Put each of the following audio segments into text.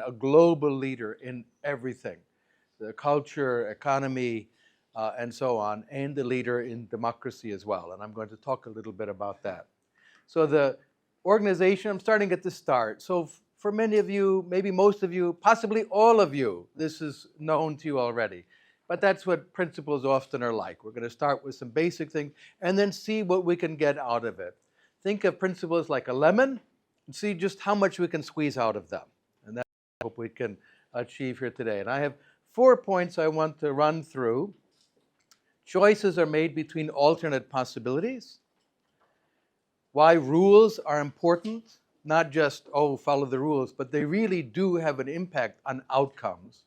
a global leader in everything, the culture, economy, and so on, and the leader in democracy as well. And I'm going to talk a little bit about that. So the organization, I'm starting at the start. So for many of you, maybe most of you, possibly all of you, this is known to you already. But that's what principles often are like. We're going to start with some basic things and then see what we can get out of it. Think of principles like a lemon and see just how much we can squeeze out of them. And that's what I hope we can achieve here today. And I have 4 points I want to run through. Choices are made between alternate possibilities. Why rules are important, not just, oh, follow the rules, but they really do have an impact on outcomes.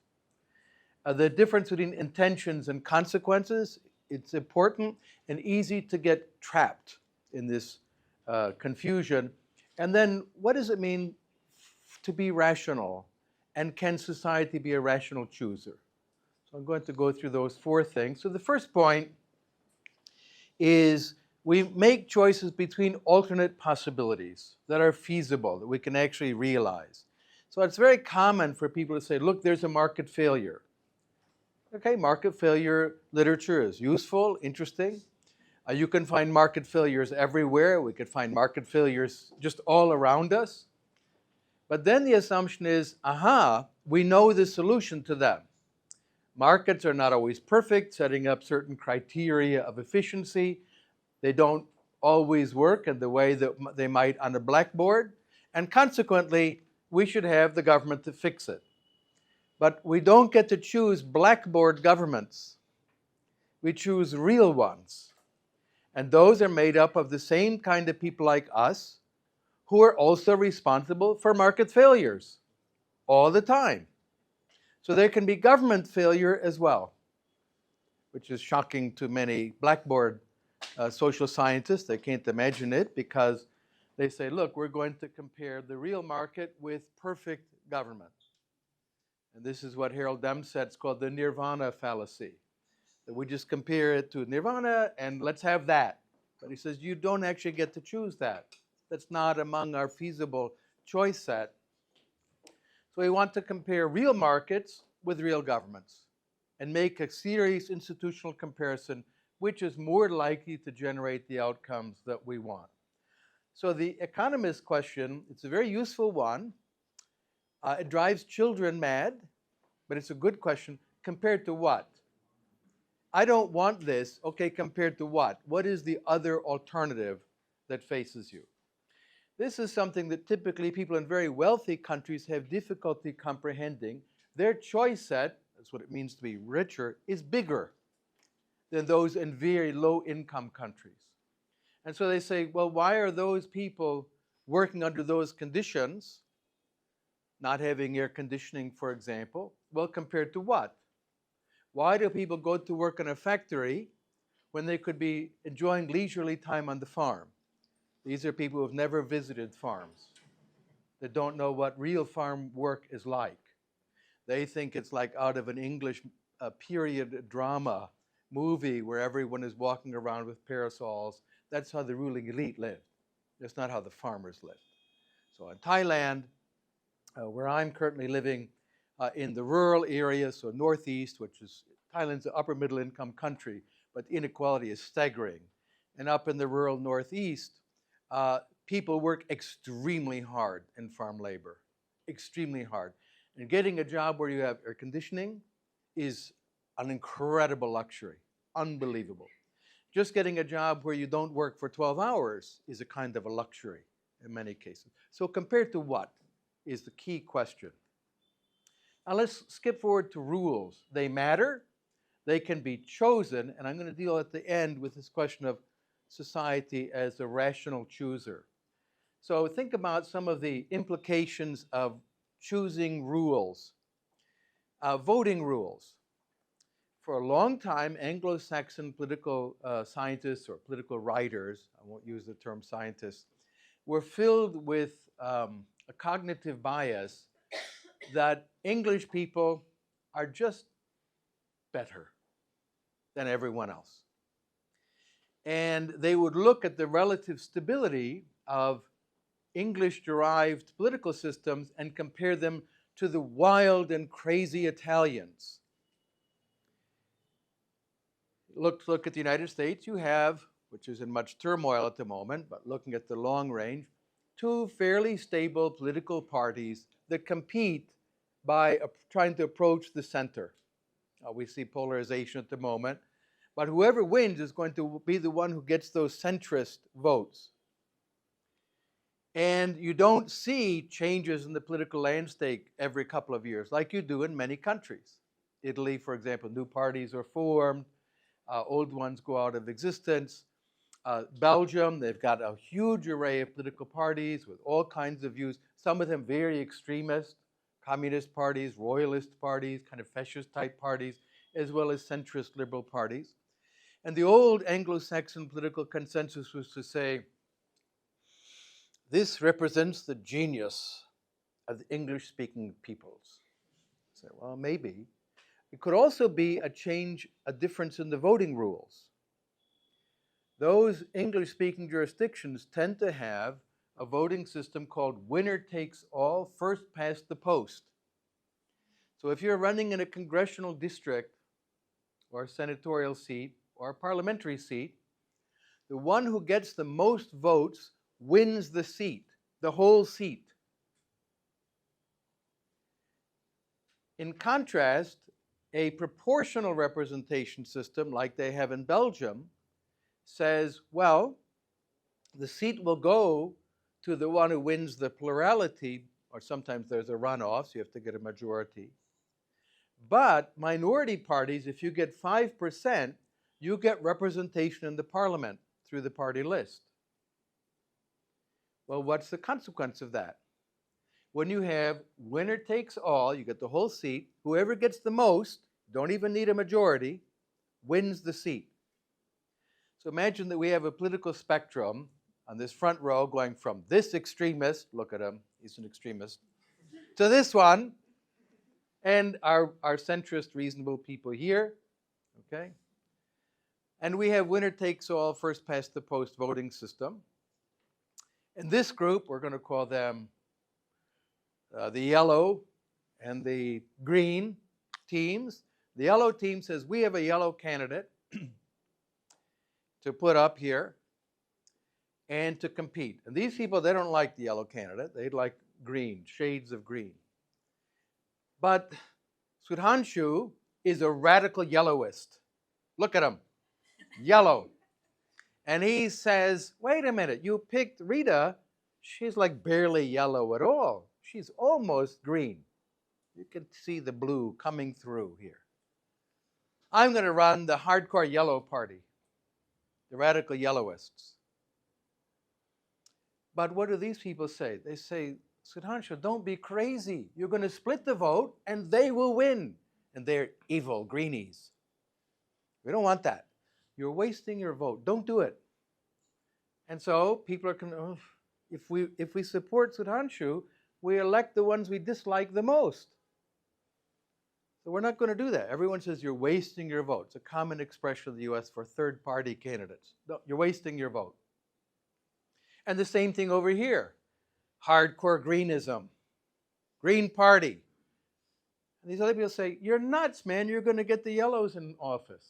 The difference between intentions and consequences, it's important and easy to get trapped in this confusion. And then what does it mean to be rational? And can society be a rational chooser? So I'm going to go through those 4 things. So the first point is we make choices between alternate possibilities that are feasible, that we can actually realize. So it's very common for people to say, look, there's a market failure. Okay, market failure literature is useful, interesting. You can find market failures everywhere. We could find market failures just all around us. But then the assumption is, aha, we know the solution to them. Markets are not always perfect, setting up certain criteria of efficiency. They don't always work in the way that they might on a blackboard, and consequently, we should have the government to fix it. But we don't get to choose blackboard governments. We choose real ones. And those are made up of the same kind of people like us who are also responsible for market failures all the time. So there can be government failure as well, which is shocking to many blackboard social scientists. They can't imagine it because they say, look, we're going to compare the real market with perfect government. And this is what Harold Dempsey said, it's called the nirvana fallacy. That we just compare it to nirvana and let's have that. But he says, you don't actually get to choose that. That's not among our feasible choice set. So we want to compare real markets with real governments and make a serious institutional comparison which is more likely to generate the outcomes that we want. So the economist question, it's a very useful one. It drives children mad, but it's a good question. Compared to what? I don't want this. Okay, compared to what? What is the other alternative that faces you? This is something that typically people in very wealthy countries have difficulty comprehending. Their choice set, that's what it means to be richer, is bigger than those in very low-income countries. And so they say, well, why are those people working under those conditions, not having air conditioning, for example? Well, compared to what? Why do people go to work in a factory when they could be enjoying leisurely time on the farm? These are people who have never visited farms, that don't know what real farm work is like. They think it's like out of an English period drama movie where everyone is walking around with parasols. That's how the ruling elite lived. That's not how the farmers lived. So in Thailand, where I'm currently living, in the rural area, so northeast, which is Thailand's an upper middle income country, but the inequality is staggering. And up in the rural northeast, people work extremely hard in farm labor, extremely hard. And getting a job where you have air conditioning is an incredible luxury, unbelievable. Just getting a job where you don't work for 12 hours is a kind of a luxury in many cases. So compared to what is the key question? Now let's skip forward to rules. They matter, they can be chosen, and I'm going to deal at the end with this question of society as a rational chooser. So think about some of the implications of choosing rules. Voting rules. For a long time, Anglo-Saxon political scientists or political writers, I won't use the term scientists, were filled with a cognitive bias that English people are just better than everyone else. And they would look at the relative stability of English-derived political systems and compare them to the wild and crazy Italians. Look at the United States. You have, which is in much turmoil at the moment, but looking at the long range, two fairly stable political parties that compete by trying to approach the center. We see polarization at the moment, but whoever wins is going to be the one who gets those centrist votes. And you don't see changes in the political landscape every couple of years like you do in many countries. Italy, for example, new parties are formed, old ones go out of existence. Belgium, they've got a huge array of political parties with all kinds of views, some of them very extremist, communist parties, royalist parties, kind of fascist type parties, as well as centrist liberal parties. And the old Anglo-Saxon political consensus was to say, this represents the genius of the English-speaking peoples. So, well, maybe. It could also be a difference in the voting rules. Those English-speaking jurisdictions tend to have a voting system called winner takes all, first past the post. So if you're running in a congressional district or a senatorial seat or a parliamentary seat, the one who gets the most votes wins the seat, the whole seat. In contrast, a proportional representation system like they have in Belgium says, well, the seat will go to the one who wins the plurality, or sometimes there's a runoff, so you have to get a majority. But minority parties, if you get 5%, you get representation in the parliament through the party list. Well, what's the consequence of that? When you have winner takes all, you get the whole seat, whoever gets the most, don't even need a majority, wins the seat. So imagine that we have a political spectrum on this front row going from this extremist, look at him, he's an extremist, to this one, and our centrist, reasonable people here, okay? And we have winner takes all, first past the post voting system. In this group, we're going to call them the yellow and the green teams. The yellow team says, we have a yellow candidate to put up here and to compete. And these people, they don't like the yellow candidate. They'd like green, shades of green. But Sudhanshu is a radical yellowist. Look at him, yellow. And he says, wait a minute, you picked Rita. She's like barely yellow at all. She's almost green. You can see the blue coming through here. I'm going to run the hardcore yellow party, the radical yellowists. But what do these people say? They say, Sudhanshu, don't be crazy. You're going to split the vote and they will win. And they're evil greenies. We don't want that. You're wasting your vote. Don't do it. And so people are, if we support Sudhanshu, we elect the ones we dislike the most. So we're not going to do that. Everyone says you're wasting your vote. It's a common expression in the US for third-party candidates. No, you're wasting your vote. And the same thing over here. Hardcore greenism. Green Party. And these other people say, you're nuts, man. You're going to get the yellows in office.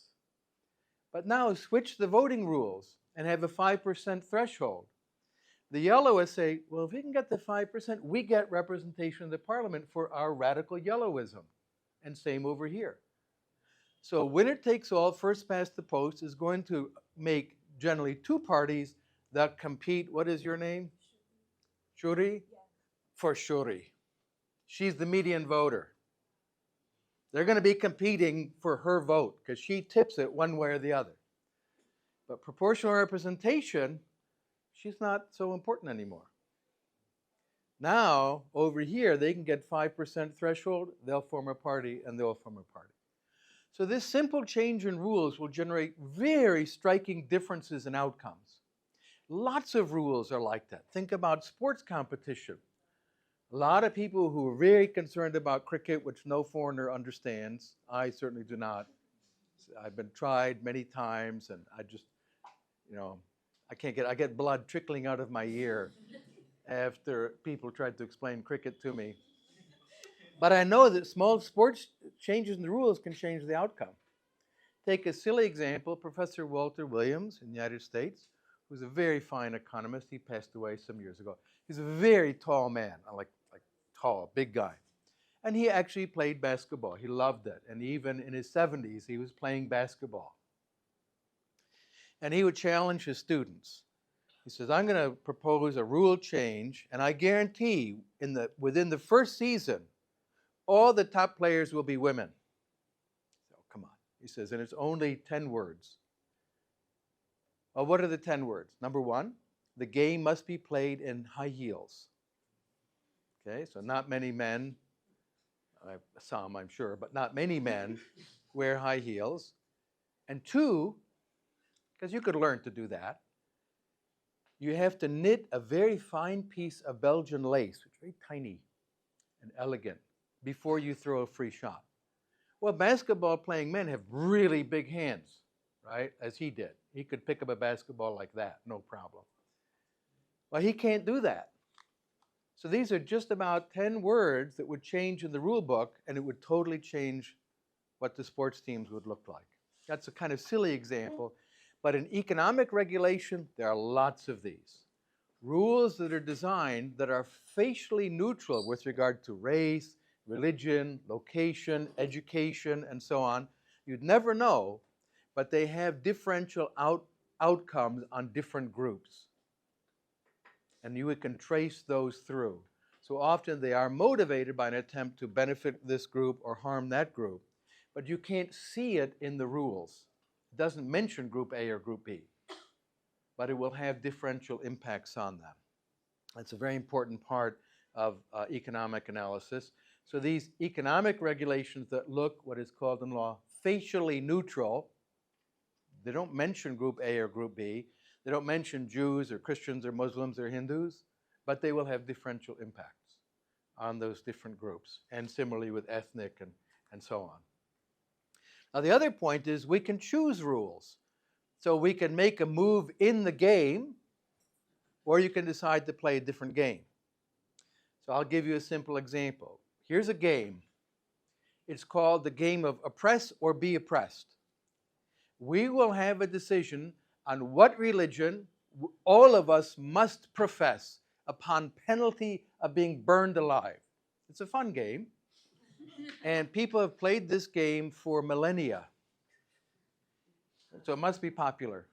But now switch the voting rules and have a 5% threshold. The yellowists say, well, if we can get the 5%, we get representation in the parliament for our radical yellowism. And same over here. So winner takes all, first past the post is going to make generally two parties that compete. What is your name? Shuri? Yeah. For Shuri. She's the median voter. They're going to be competing for her vote because she tips it one way or the other. But proportional representation, she's not so important anymore. Now, over here, they can get 5% threshold, they'll form a party, and they'll form a party. So this simple change in rules will generate very striking differences in outcomes. Lots of rules are like that. Think about sports competition. A lot of people who are very concerned about cricket, which no foreigner understands. I certainly do not. I've been tried many times, and I just, I get blood trickling out of my ear after people tried to explain cricket to me. But I know that small sports changes in the rules can change the outcome. Take a silly example, Professor Walter Williams in the United States, who's a very fine economist. He passed away some years ago. He's a very tall man, like tall, big guy. And he actually played basketball. He loved it. And even in his 70s, he was playing basketball. And he would challenge his students. He says, I'm going to propose a rule change, and I guarantee within the first season, all the top players will be women. So come on. He says, and it's only 10 words. Well, what are the 10 words? Number one, the game must be played in high heels. Okay, so not many men, some I'm sure, but not many men wear high heels. And two, because you could learn to do that, you have to knit a very fine piece of Belgian lace, which is very tiny and elegant, before you throw a free shot. Well, basketball playing men have really big hands, right, as he did. He could pick up a basketball like that, no problem. Well, he can't do that. So these are just about 10 words that would change in the rule book, and it would totally change what the sports teams would look like. That's a kind of silly example. But in economic regulation, there are lots of these. Rules that are designed that are facially neutral with regard to race, religion, location, education, and so on. You'd never know, but they have differential outcomes on different groups. And you can trace those through. So often they are motivated by an attempt to benefit this group or harm that group, but you can't see it in the rules. It doesn't mention Group A or Group B, but it will have differential impacts on them. That's a very important part of economic analysis. So these economic regulations that look what is called in law facially neutral, they don't mention Group A or Group B, they don't mention Jews or Christians or Muslims or Hindus, but they will have differential impacts on those different groups, and similarly with ethnic and so on. Now the other point is we can choose rules. So we can make a move in the game, or you can decide to play a different game. So I'll give you a simple example. Here's a game. It's called the game of oppress or be oppressed. We will have a decision on what religion all of us must profess upon penalty of being burned alive. It's a fun game. And people have played this game for millennia. So it must be popular.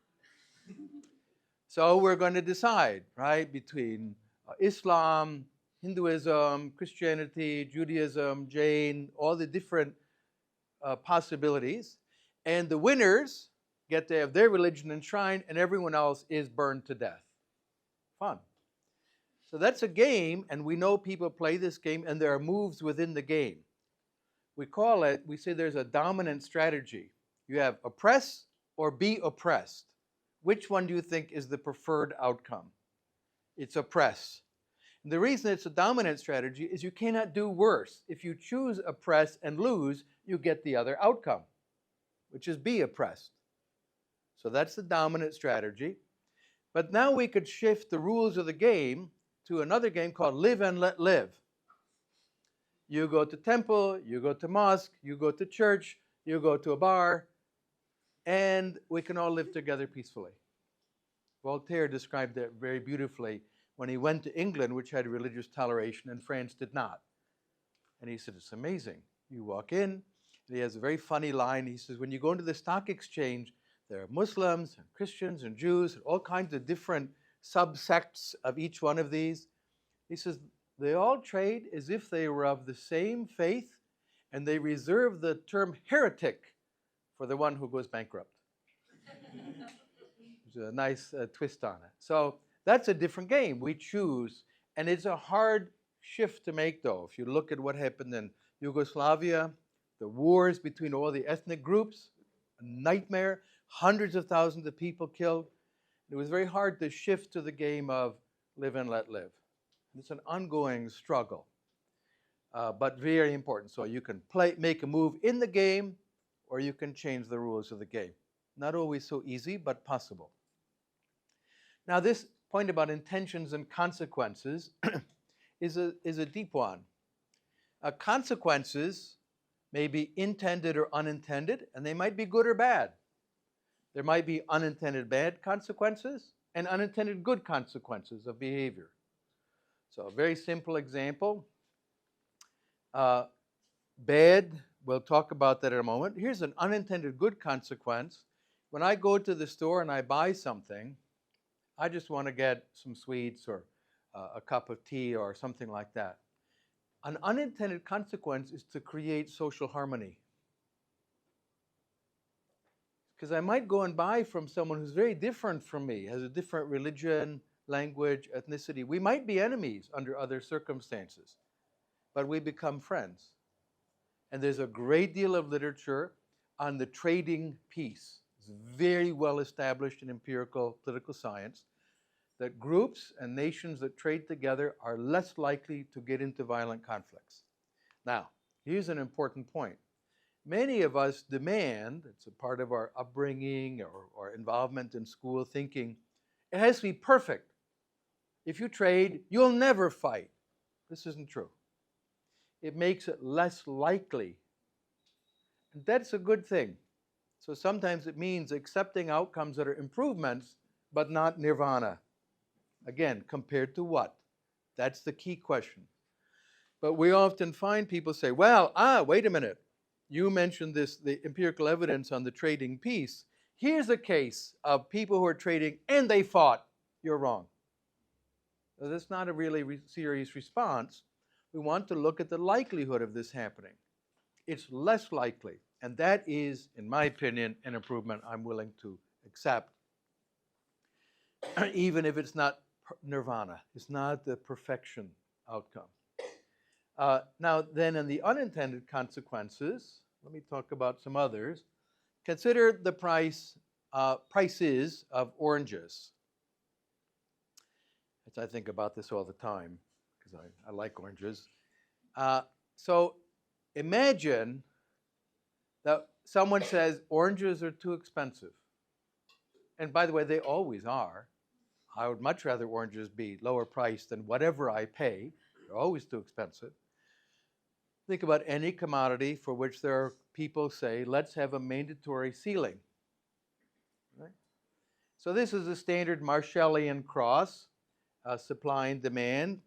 So we're going to decide, right, between Islam, Hinduism, Christianity, Judaism, Jain, all the different possibilities. And the winners get to have their religion enshrined, and everyone else is burned to death. Fun. So that's a game, and we know people play this game, and there are moves within the game. We say there's a dominant strategy. You have oppress or be oppressed. Which one do you think is the preferred outcome? It's oppress. And the reason it's a dominant strategy is you cannot do worse. If you choose oppress and lose, you get the other outcome, which is be oppressed. So that's the dominant strategy. But now we could shift the rules of the game to another game called live and let live. You go to temple, you go to mosque, you go to church, you go to a bar, and we can all live together peacefully. Voltaire described that very beautifully when he went to England, which had religious toleration, and France did not. And he said, it's amazing. You walk in, and he has a very funny line. He says, when you go into the stock exchange, there are Muslims and Christians and Jews, and all kinds of different subsects of each one of these. He says, they all trade as if they were of the same faith, and they reserve the term heretic for the one who goes bankrupt. There's a nice twist on it. So that's a different game. We choose, and it's a hard shift to make, though. If you look at what happened in Yugoslavia, the wars between all the ethnic groups, a nightmare, hundreds of thousands of people killed. It was very hard to shift to the game of live and let live. It's an ongoing struggle, but very important. So you can make a move in the game, or you can change the rules of the game. Not always so easy, but possible. Now this point about intentions and consequences is a deep one. Consequences may be intended or unintended, and they might be good or bad. There might be unintended bad consequences and unintended good consequences of behavior. So a very simple example. Bad, we'll talk about that in a moment. Here's an unintended good consequence. When I go to the store and I buy something, I just want to get some sweets or a cup of tea or something like that. An unintended consequence is to create social harmony. Because I might go and buy from someone who's very different from me, has a different religion, language, ethnicity. We might be enemies under other circumstances, but we become friends. And there's a great deal of literature on the trading piece. It's very well established in empirical political science that groups and nations that trade together are less likely to get into violent conflicts. Now, here's an important point. Many of us demand, it's a part of our upbringing or involvement in school thinking, it has to be perfect. If you trade, you'll never fight. This isn't true. It makes it less likely. And that's a good thing. So sometimes it means accepting outcomes that are improvements, but not nirvana. Again, compared to what? That's the key question. But we often find people say, well, wait a minute. You mentioned this, the empirical evidence on the trading piece. Here's a case of people who are trading and they fought. You're wrong. So that's not a really serious response. We want to look at the likelihood of this happening. It's less likely. And that is, in my opinion, an improvement I'm willing to accept, even if it's not nirvana. It's not the perfection outcome. Now, then, in the unintended consequences, let me talk about some others. Consider the prices of oranges. I think about this all the time because I like oranges. So imagine that someone says oranges are too expensive. And by the way, they always are. I would much rather oranges be lower priced than whatever I pay. They're always too expensive. Think about any commodity for which there are people say, let's have a mandatory ceiling. Right? So this is a standard Marshallian cross, supply and demand.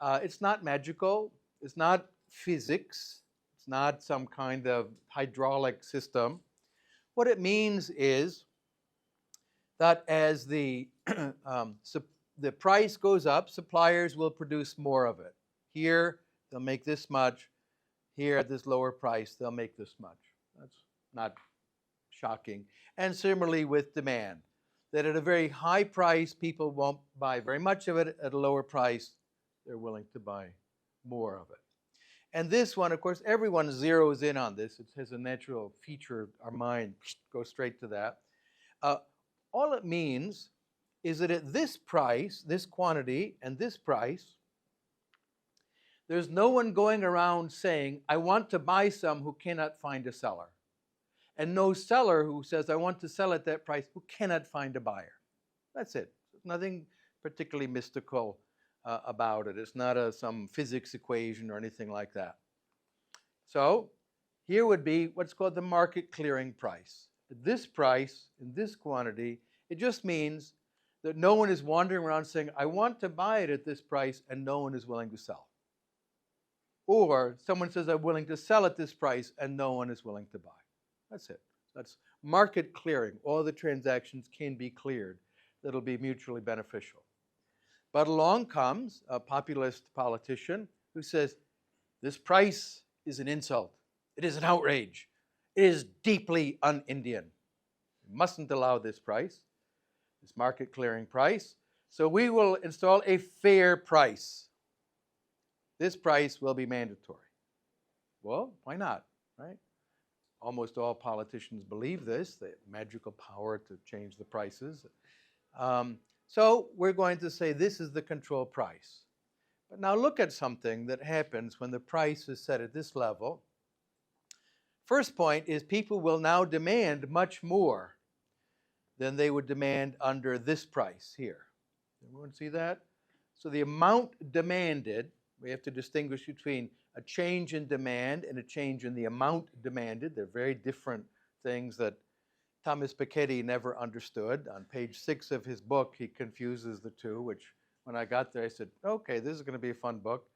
It's not magical. It's not physics. It's not some kind of hydraulic system. What it means is that as the price goes up, suppliers will produce more of it. Here, they'll make this much. Here, at this lower price, they'll make this much. That's not shocking. And similarly with demand, that at a very high price, people won't buy very much of it. At a lower price, they're willing to buy more of it. And this one, of course, everyone zeroes in on this. It has a natural feature. Our mind goes straight to that. All it means is that at this price, this quantity, and this price, there's no one going around saying, I want to buy some who cannot find a seller. And no seller who says, I want to sell at that price who cannot find a buyer. That's it. There's nothing particularly mystical about it. It's not some physics equation or anything like that. So here would be what's called the market clearing price. At this price, in this quantity, it just means that no one is wandering around saying, I want to buy it at this price, and no one is willing to sell. Or someone says, I'm willing to sell at this price, and no one is willing to buy. That's it. That's market clearing. All the transactions can be cleared. That'll be mutually beneficial. But along comes a populist politician who says, this price is an insult. It is an outrage. It is deeply un-Indian. We mustn't allow this price, this market clearing price. So we will install a fair price. This price will be mandatory. Well, why not, right? Almost all politicians believe this, the magical power to change the prices. So we're going to say this is the control price. But now look at something that happens when the price is set at this level. First point is people will now demand much more than they would demand under this price here. Everyone see that? So the amount demanded, we have to distinguish between a change in demand and a change in the amount demanded. They're very different things that Thomas Piketty never understood. On page 6 of his book, he confuses the two, which when I got there, I said, okay, this is going to be a fun book,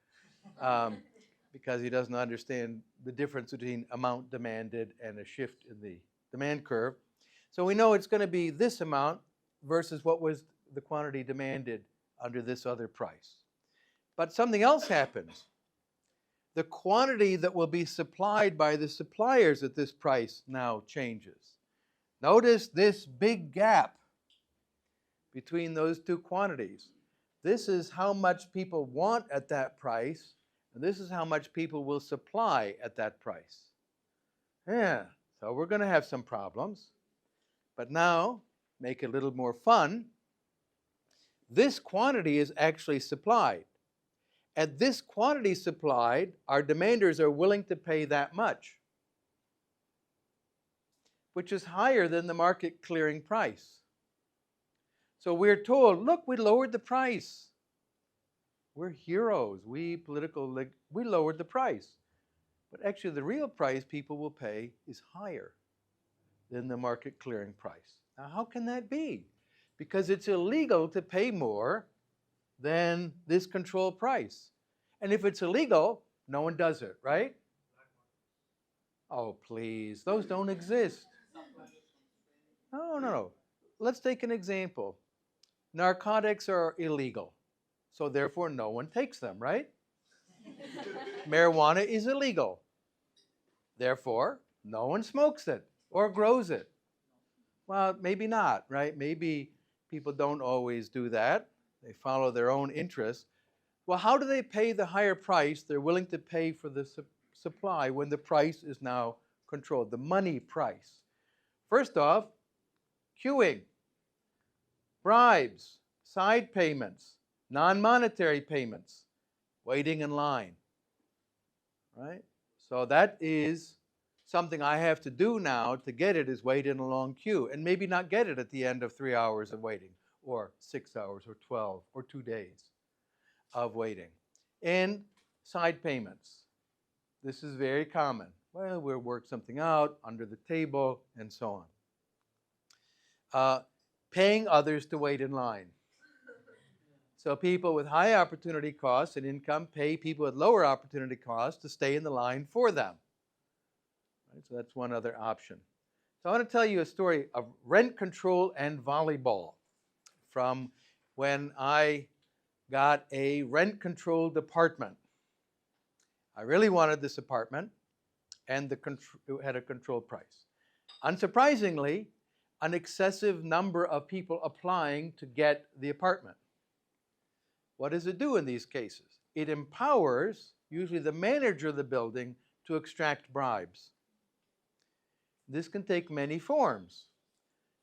because he doesn't understand the difference between amount demanded and a shift in the demand curve. So we know it's going to be this amount versus what was the quantity demanded under this other price. But something else happens. The quantity that will be supplied by the suppliers at this price now changes. Notice this big gap between those two quantities. This is how much people want at that price, and this is how much people will supply at that price. Yeah, so we're going to have some problems. But now, make it a little more fun. This quantity is actually supplied. At this quantity supplied, our demanders are willing to pay that much, which is higher than the market clearing price. So we're told, look, we lowered the price. We're heroes. We lowered the price. But actually the real price people will pay is higher than the market clearing price. Now how can that be? Because it's illegal to pay more than this control price. And if it's illegal, no one does it, right? Oh, please, those don't exist. No. Let's take an example. Narcotics are illegal, so therefore no one takes them, right? Marijuana is illegal. Therefore, no one smokes it or grows it. Well, maybe not, right? Maybe people don't always do that. They follow their own interests. Well, how do they pay the higher price they're willing to pay for the supply when the price is now controlled, the money price? First off, queuing, bribes, side payments, non-monetary payments, waiting in line, right? So that is something I have to do now to get it, is wait in a long queue and maybe not get it at the end of 3 hours of waiting or 6 hours or 12 or 2 days of waiting. And side payments. This is very common. Well, we'll work something out under the table and so on. Paying others to wait in line. So people with high opportunity costs and income pay people with lower opportunity costs to stay in the line for them. Right? So that's one other option. So I want to tell you a story of rent control and volleyball from when I got a rent-controlled apartment. I really wanted this apartment, and it had a controlled price. Unsurprisingly, an excessive number of people applying to get the apartment. What does it do in these cases? It empowers, usually the manager of the building, to extract bribes. This can take many forms.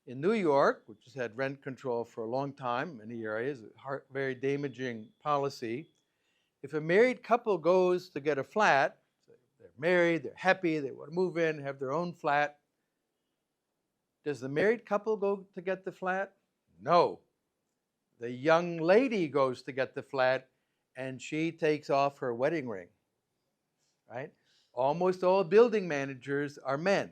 In New York, which has had rent control for a long time, many areas, a very damaging policy, if a married couple goes to get a flat, they're married, they're happy, they want to move in, have their own flat, does the married couple go to get the flat? No. The young lady goes to get the flat, and she takes off her wedding ring, right? Almost all building managers are men.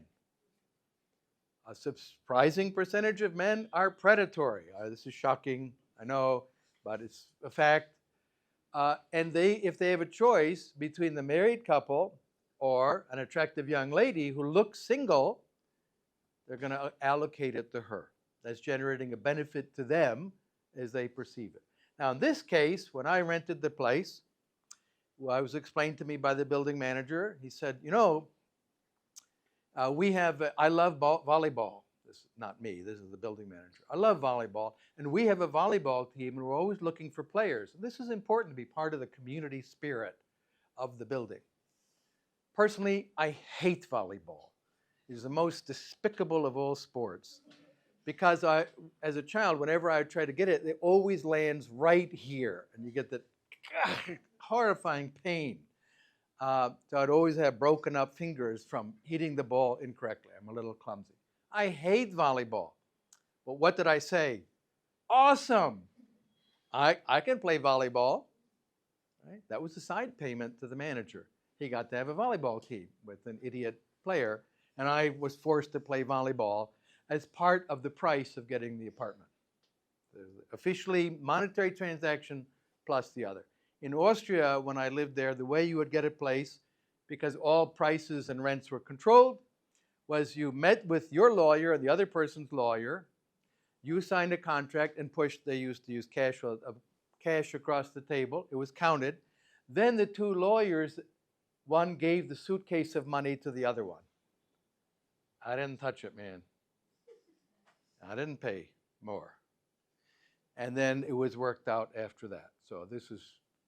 A surprising percentage of men are predatory. This is shocking, I know, but it's a fact. And if they have a choice between the married couple or an attractive young lady who looks single, they're going to allocate it to her. That's generating a benefit to them as they perceive it. Now, in this case, when I rented the place, well, it was explained to me by the building manager. He said, you know, I love volleyball. This is not me, this is the building manager. I love volleyball, and we have a volleyball team, and we're always looking for players. And this is important to be part of the community spirit of the building. Personally, I hate volleyball. It is the most despicable of all sports. Because as a child, whenever I try to get it, it always lands right here, and you get that horrifying pain. So I'd always have broken up fingers from hitting the ball incorrectly. I'm a little clumsy. I hate volleyball. But what did I say? Awesome! I can play volleyball. Right? That was the side payment to the manager. he got to have a volleyball team with an idiot player, and I was forced to play volleyball as part of the price of getting the apartment. Officially monetary transaction plus the other. In Austria, when I lived there, the way you would get a place, because all prices and rents were controlled, was you met with your lawyer and the other person's lawyer, you signed a contract and pushed, they used to use cash across the table, it was counted. Then the two lawyers, one gave the suitcase of money to the other one. I didn't touch it, man. I didn't pay more. And then it was worked out after that. So this is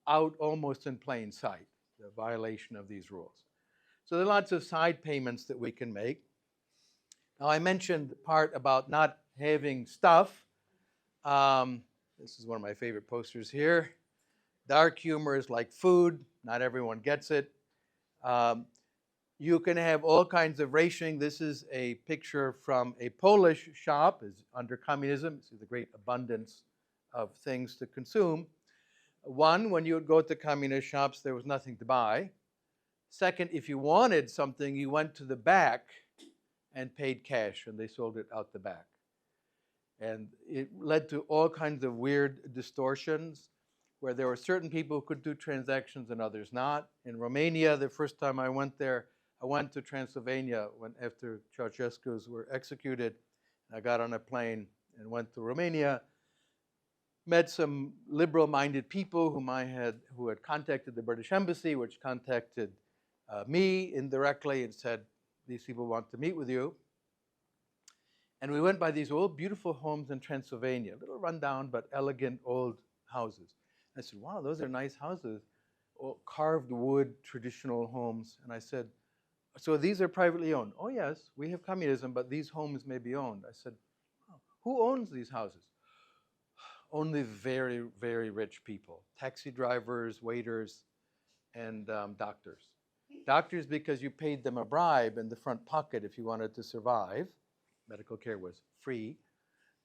out almost in plain sight, the violation of these rules. So there are lots of side payments that we can make. Now I mentioned the part about not having stuff. This is one of my favorite posters here. Dark humor is like food. Not everyone gets it. You can have all kinds of rationing. This is a picture from a Polish shop. It's under communism. You see the great abundance of things to consume. One, when you would go to communist shops, there was nothing to buy. Second, if you wanted something, you went to the back and paid cash, and they sold it out the back. And it led to all kinds of weird distortions, where there were certain people who could do transactions and others not. In Romania, the first time I went there, I went to Transylvania after Ceausescu's were executed. I got on a plane and went to Romania. Met some liberal-minded people who had contacted the British Embassy, which contacted me indirectly and said, these people want to meet with you. And we went by these old, beautiful homes in Transylvania, a little rundown but elegant old houses. I said, wow, those are nice houses, carved wood, traditional homes. And I said, so these are privately owned? Oh, yes, we have communism, but these homes may be owned. I said, oh, who owns these houses? Only very, very rich people. Taxi drivers, waiters, and doctors. Doctors because you paid them a bribe in the front pocket if you wanted to survive. Medical care was free,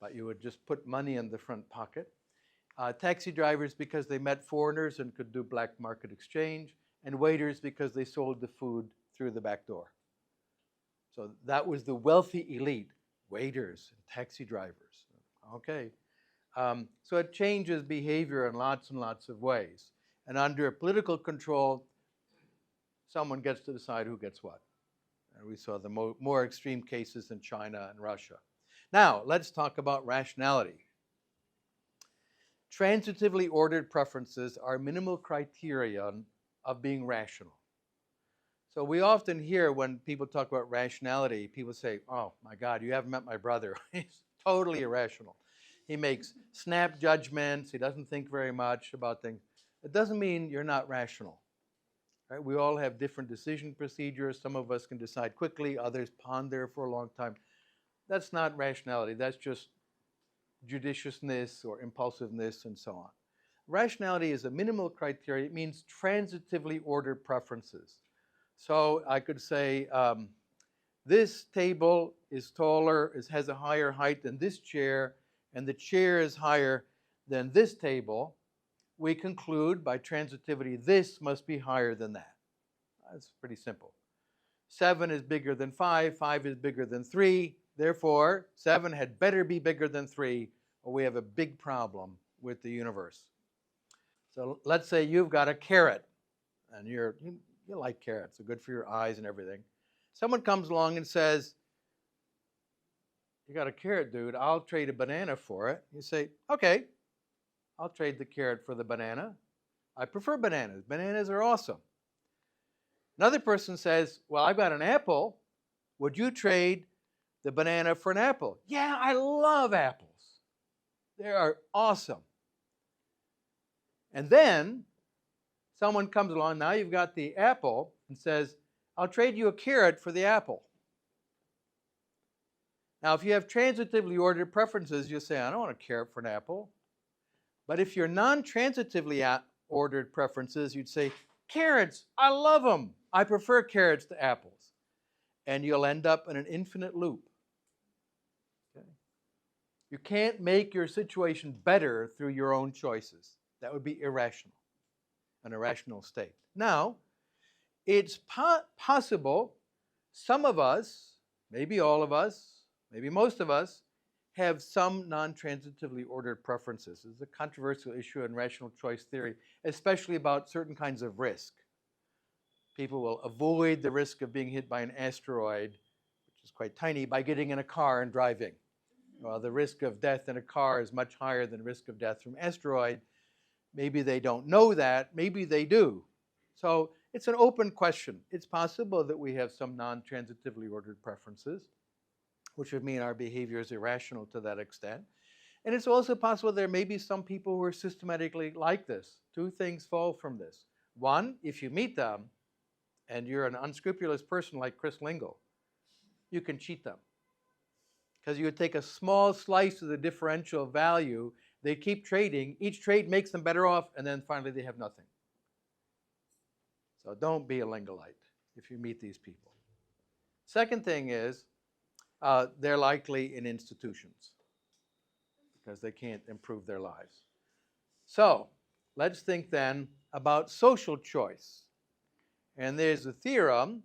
but you would just put money in the front pocket. Taxi drivers because they met foreigners and could do black market exchange. And waiters because they sold the food through the back door. So that was the wealthy elite, waiters and taxi drivers. Okay. So it changes behavior in lots and lots of ways. And under political control, someone gets to decide who gets what. And we saw the more extreme cases in China and Russia. Now, let's talk about rationality. Transitively ordered preferences are minimal criterion of being rational. So we often hear when people talk about rationality, people say, oh my God, you haven't met my brother. He's totally irrational. He makes snap judgments. He doesn't think very much about things. It doesn't mean you're not rational. Right? We all have different decision procedures. Some of us can decide quickly. Others ponder for a long time. That's not rationality. That's just judiciousness or impulsiveness and so on. Rationality is a minimal criteria. It means transitively ordered preferences. So I could say this table is taller, has a higher height than this chair, and the chair is higher than this table. We conclude by transitivity, this must be higher than that. That's pretty simple. 7 is bigger than 5, 5 is bigger than 3. Therefore, 7 had better be bigger than 3, or we have a big problem with the universe. So let's say you've got a carrot, and you like carrots. They're good for your eyes and everything. Someone comes along and says, you got a carrot, dude. I'll trade a banana for it. You say, okay, I'll trade the carrot for the banana. I prefer bananas. Bananas are awesome. Another person says, well, I've got an apple. Would you trade the banana for an apple? Yeah, I love apples. They are awesome. And then someone comes along, now you've got the apple, and says, I'll trade you a carrot for the apple. Now, if you have transitively ordered preferences, you'll say, I don't want a carrot for an apple. But if you're non-transitively ordered preferences, you'd say, carrots, I love them. I prefer carrots to apples. And you'll end up in an infinite loop. Okay? You can't make your situation better through your own choices. That would be irrational, an irrational state. Now, it's possible some of us, maybe all of us, maybe most of us, have some non-transitively ordered preferences. This is a controversial issue in rational choice theory, especially about certain kinds of risk. People will avoid the risk of being hit by an asteroid, which is quite tiny, by getting in a car and driving. Well, the risk of death in a car is much higher than the risk of death from asteroid. Maybe they don't know that, maybe they do. So it's an open question. It's possible that we have some non-transitively ordered preferences, which would mean our behavior is irrational to that extent. And it's also possible there may be some people who are systematically like this. Two things fall from this. One, if you meet them and you're an unscrupulous person like Chris Lingle, you can cheat them. Because you would take a small slice of the differential value, they keep trading, each trade makes them better off, and then finally they have nothing. So don't be a Lingelite if you meet these people. Second thing is, they're likely in institutions because they can't improve their lives. So let's think then about social choice. And there's a theorem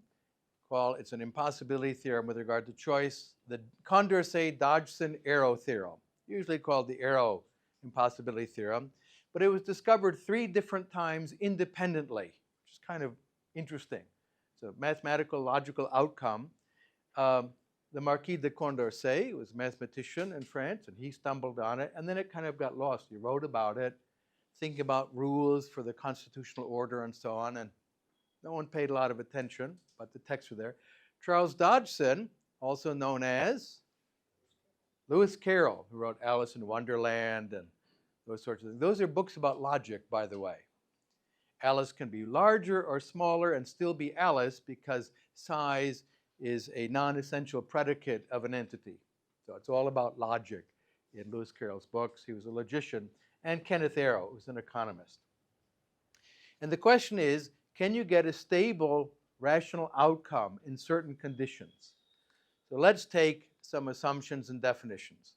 called, it's an impossibility theorem with regard to choice, the Condorcet-Dodgson-Arrow theorem, usually called the Arrow impossibility theorem. But it was discovered 3 different times independently, which is kind of interesting. It's a mathematical logical outcome. The Marquis de Condorcet was a mathematician in France, and he stumbled on it, and then it kind of got lost. He wrote about it, thinking about rules for the constitutional order and so on, and no one paid a lot of attention, but the texts were there. Charles Dodgson, also known as Lewis Carroll, who wrote Alice in Wonderland and those sorts of things. Those are books about logic, by the way. Alice can be larger or smaller and still be Alice because size is a non-essential predicate of an entity. So it's all about logic in Lewis Carroll's books. He was a logician. And Kenneth Arrow, who's an economist. And the question is, can you get a stable, rational outcome in certain conditions? So let's take some assumptions and definitions.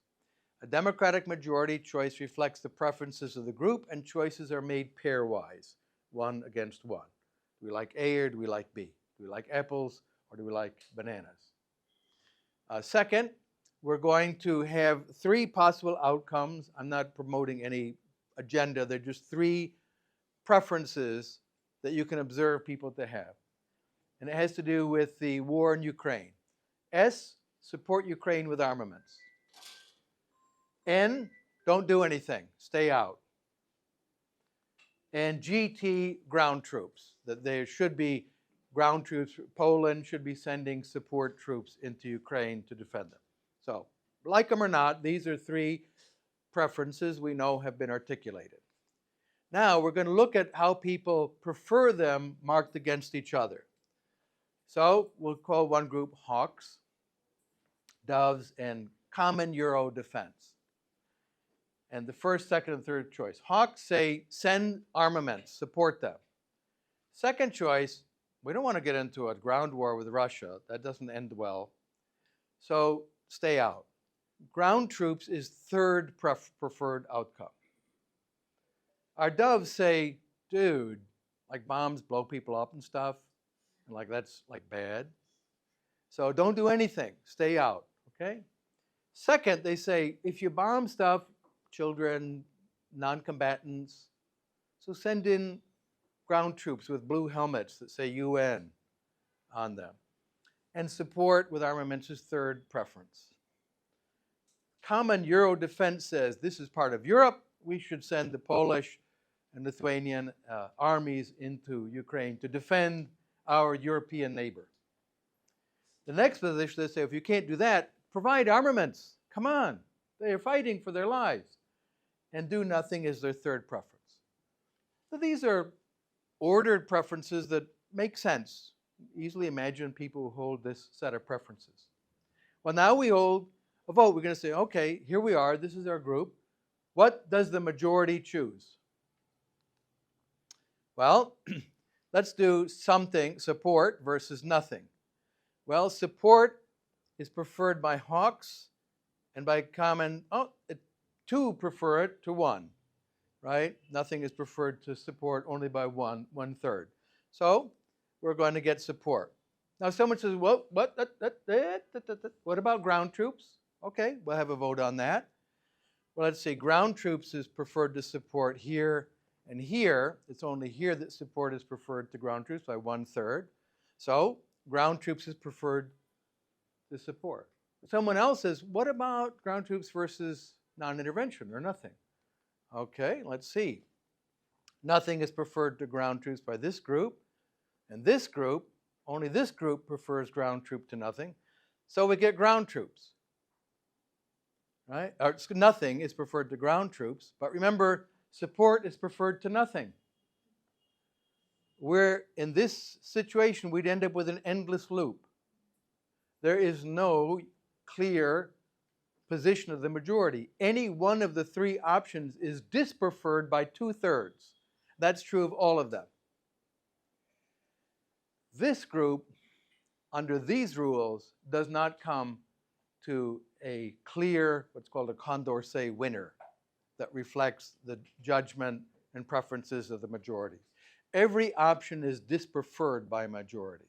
A democratic majority choice reflects the preferences of the group, and choices are made pairwise, one against one. Do we like A or do we like B? Do we like apples or do we like bananas? Second, we're going to have 3 possible outcomes. I'm not promoting any agenda. They're just 3 preferences that you can observe people to have. And it has to do with the war in Ukraine. S, support Ukraine with armaments. N, don't do anything, stay out. And GT, ground troops, that there should be ground troops. Poland should be sending support troops into Ukraine to defend them. So, like them or not, these are 3 preferences we know have been articulated. Now, we're going to look at how people prefer them marked against each other. So, we'll call one group hawks, doves, and common Euro defense. And the first, second, and third choice. Hawks say, send armaments, support them. Second choice, we don't want to get into a ground war with Russia. That doesn't end well. So stay out. Ground troops is third preferred outcome. Our doves say, dude, like bombs blow people up and stuff, and like that's like bad. So don't do anything, stay out, okay? Second, they say, if you bomb stuff, children, non-combatants, so send in ground troops with blue helmets that say UN on them. And support with armaments is third preference. Common Euro defense says this is part of Europe. We should send the Polish and Lithuanian armies into Ukraine to defend our European neighbor. The next position, they say, if you can't do that, provide armaments. Come on. They are fighting for their lives. And do nothing is their third preference. So these are ordered preferences that make sense. Easily imagine people who hold this set of preferences. Well, now we hold a vote. We're going to say, okay, here we are. This is our group. What does the majority choose? Well, let's do something, support versus nothing. Well, support is preferred by hawks and by common, 2 prefer it to 1, right? Nothing is preferred to support only by one third. So we're going to get support. Now someone says, well, what about ground troops? Okay, we'll have a vote on that. Well, let's see, ground troops is preferred to support here and here. It's only here that support is preferred to ground troops by 1/3. So ground troops is preferred to support. Someone else says, what about ground troops versus non-intervention or nothing? Okay, let's see. Nothing is preferred to ground troops by this group, and this group, only this group prefers ground troop to nothing. So we get ground troops. Right? Or nothing is preferred to ground troops, but remember, support is preferred to nothing. Where in this situation, we'd end up with an endless loop. There is no clear position of the majority. Any one of the three options is dispreferred by 2/3. That's true of all of them. This group, under these rules, does not come to a clear, what's called a Condorcet winner that reflects the judgment and preferences of the majority. Every option is dispreferred by a majority.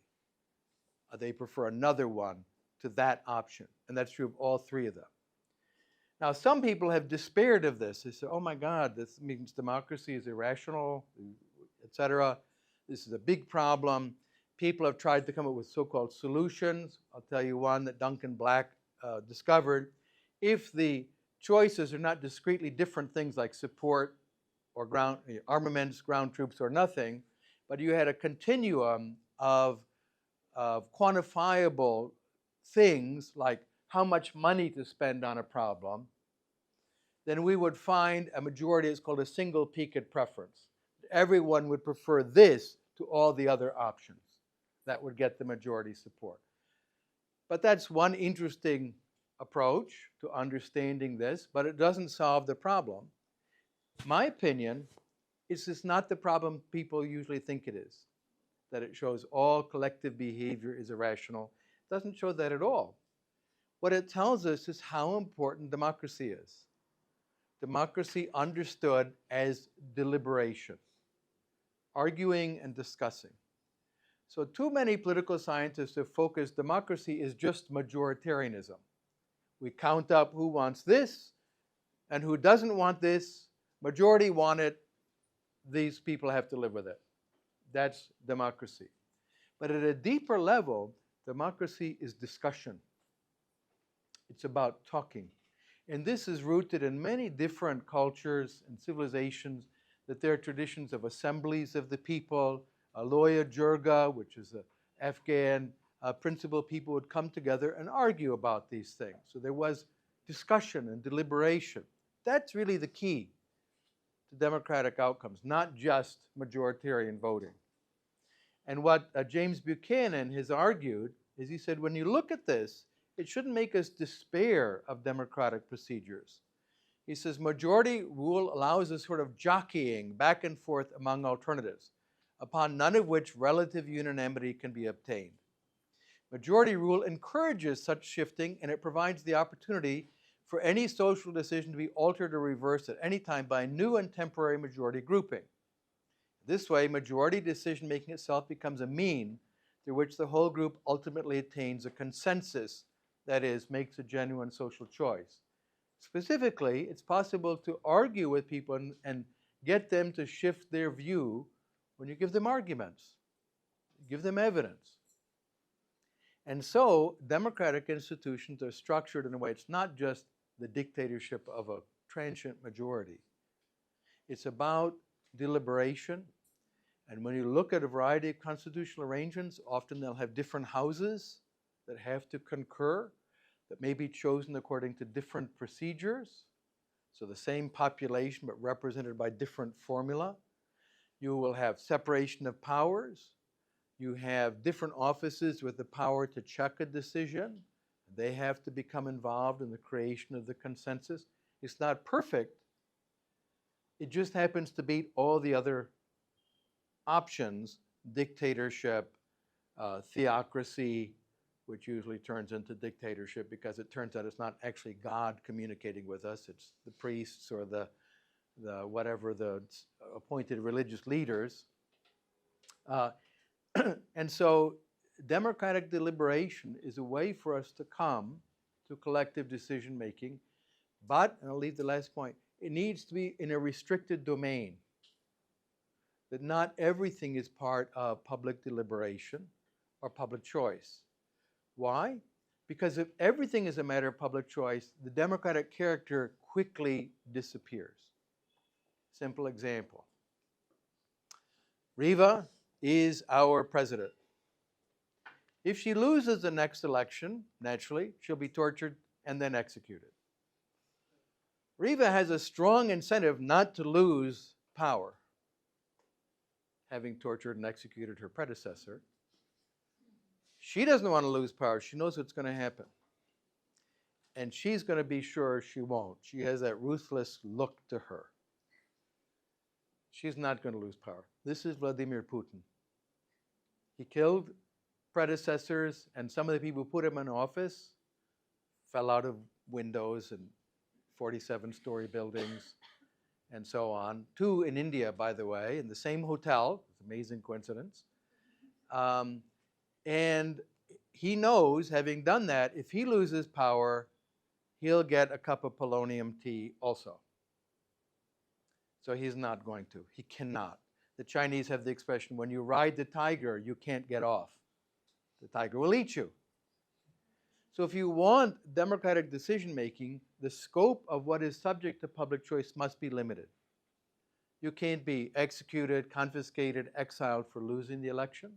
They prefer another one to that option, and that's true of all three of them. Now, some people have despaired of this. They say, oh my God, this means democracy is irrational, etc. This is a big problem. People have tried to come up with so-called solutions. I'll tell you one that Duncan Black discovered. If the choices are not discretely different things like support or ground armaments, ground troops, or nothing, but you had a continuum of quantifiable things like how much money to spend on a problem, then we would find a majority that's called a single peaked preference. Everyone would prefer this to all the other options. That would get the majority support. But that's one interesting approach to understanding this, but it doesn't solve the problem. My opinion is it's not the problem people usually think it is, that it shows all collective behavior is irrational. It doesn't show that at all. What it tells us is how important democracy is. Democracy understood as deliberation, arguing and discussing. So too many political scientists have focused democracy is just majoritarianism. We count up who wants this and who doesn't want this. Majority want it. These people have to live with it. That's democracy. But at a deeper level, democracy is discussion. It's about talking. And this is rooted in many different cultures and civilizations, that there are traditions of assemblies of the people, Loya Jirga, which is an Afghan principle. People would come together and argue about these things. So there was discussion and deliberation. That's really the key to democratic outcomes, not just majoritarian voting. And what James Buchanan has argued is he said, when you look at this, it shouldn't make us despair of democratic procedures. He says majority rule allows us sort of jockeying back and forth among alternatives, upon none of which relative unanimity can be obtained. Majority rule encourages such shifting, and it provides the opportunity for any social decision to be altered or reversed at any time by a new and temporary majority grouping. This way, majority decision-making itself becomes a mean through which the whole group ultimately attains a consensus, that is, makes a genuine social choice. Specifically, it's possible to argue with people and get them to shift their view when you give them arguments, give them evidence. And so, democratic institutions are structured in a way it's not just the dictatorship of a transient majority. It's about deliberation. And when you look at a variety of constitutional arrangements, often they'll have different houses that have to concur, that may be chosen according to different procedures. So the same population, but represented by different formula. You will have separation of powers. You have different offices with the power to check a decision. They have to become involved in the creation of the consensus. It's not perfect. It just happens to beat all the other options: dictatorship, theocracy, which usually turns into dictatorship because it turns out it's not actually God communicating with us. It's the priests or the appointed religious leaders. And so democratic deliberation is a way for us to come to collective decision making, but, and I'll leave the last point, it needs to be in a restricted domain. That not everything is part of public deliberation or public choice. Why? Because if everything is a matter of public choice, the democratic character quickly disappears. Simple example. Riva is our president. If she loses the next election, naturally, she'll be tortured and then executed. Riva has a strong incentive not to lose power, having tortured and executed her predecessor. She doesn't want to lose power. She knows what's going to happen. And she's going to be sure she won't. She has that ruthless look to her. She's not going to lose power. This is Vladimir Putin. He killed predecessors, and some of the people who put him in office fell out of windows and 47-story buildings and so on. 2 in India, by the way, in the same hotel. It's an amazing coincidence. And he knows, having done that, if he loses power, he'll get a cup of polonium tea also. So he's not going to. He cannot. The Chinese have the expression, when you ride the tiger, you can't get off. The tiger will eat you. So if you want democratic decision-making, the scope of what is subject to public choice must be limited. You can't be executed, confiscated, exiled for losing the election,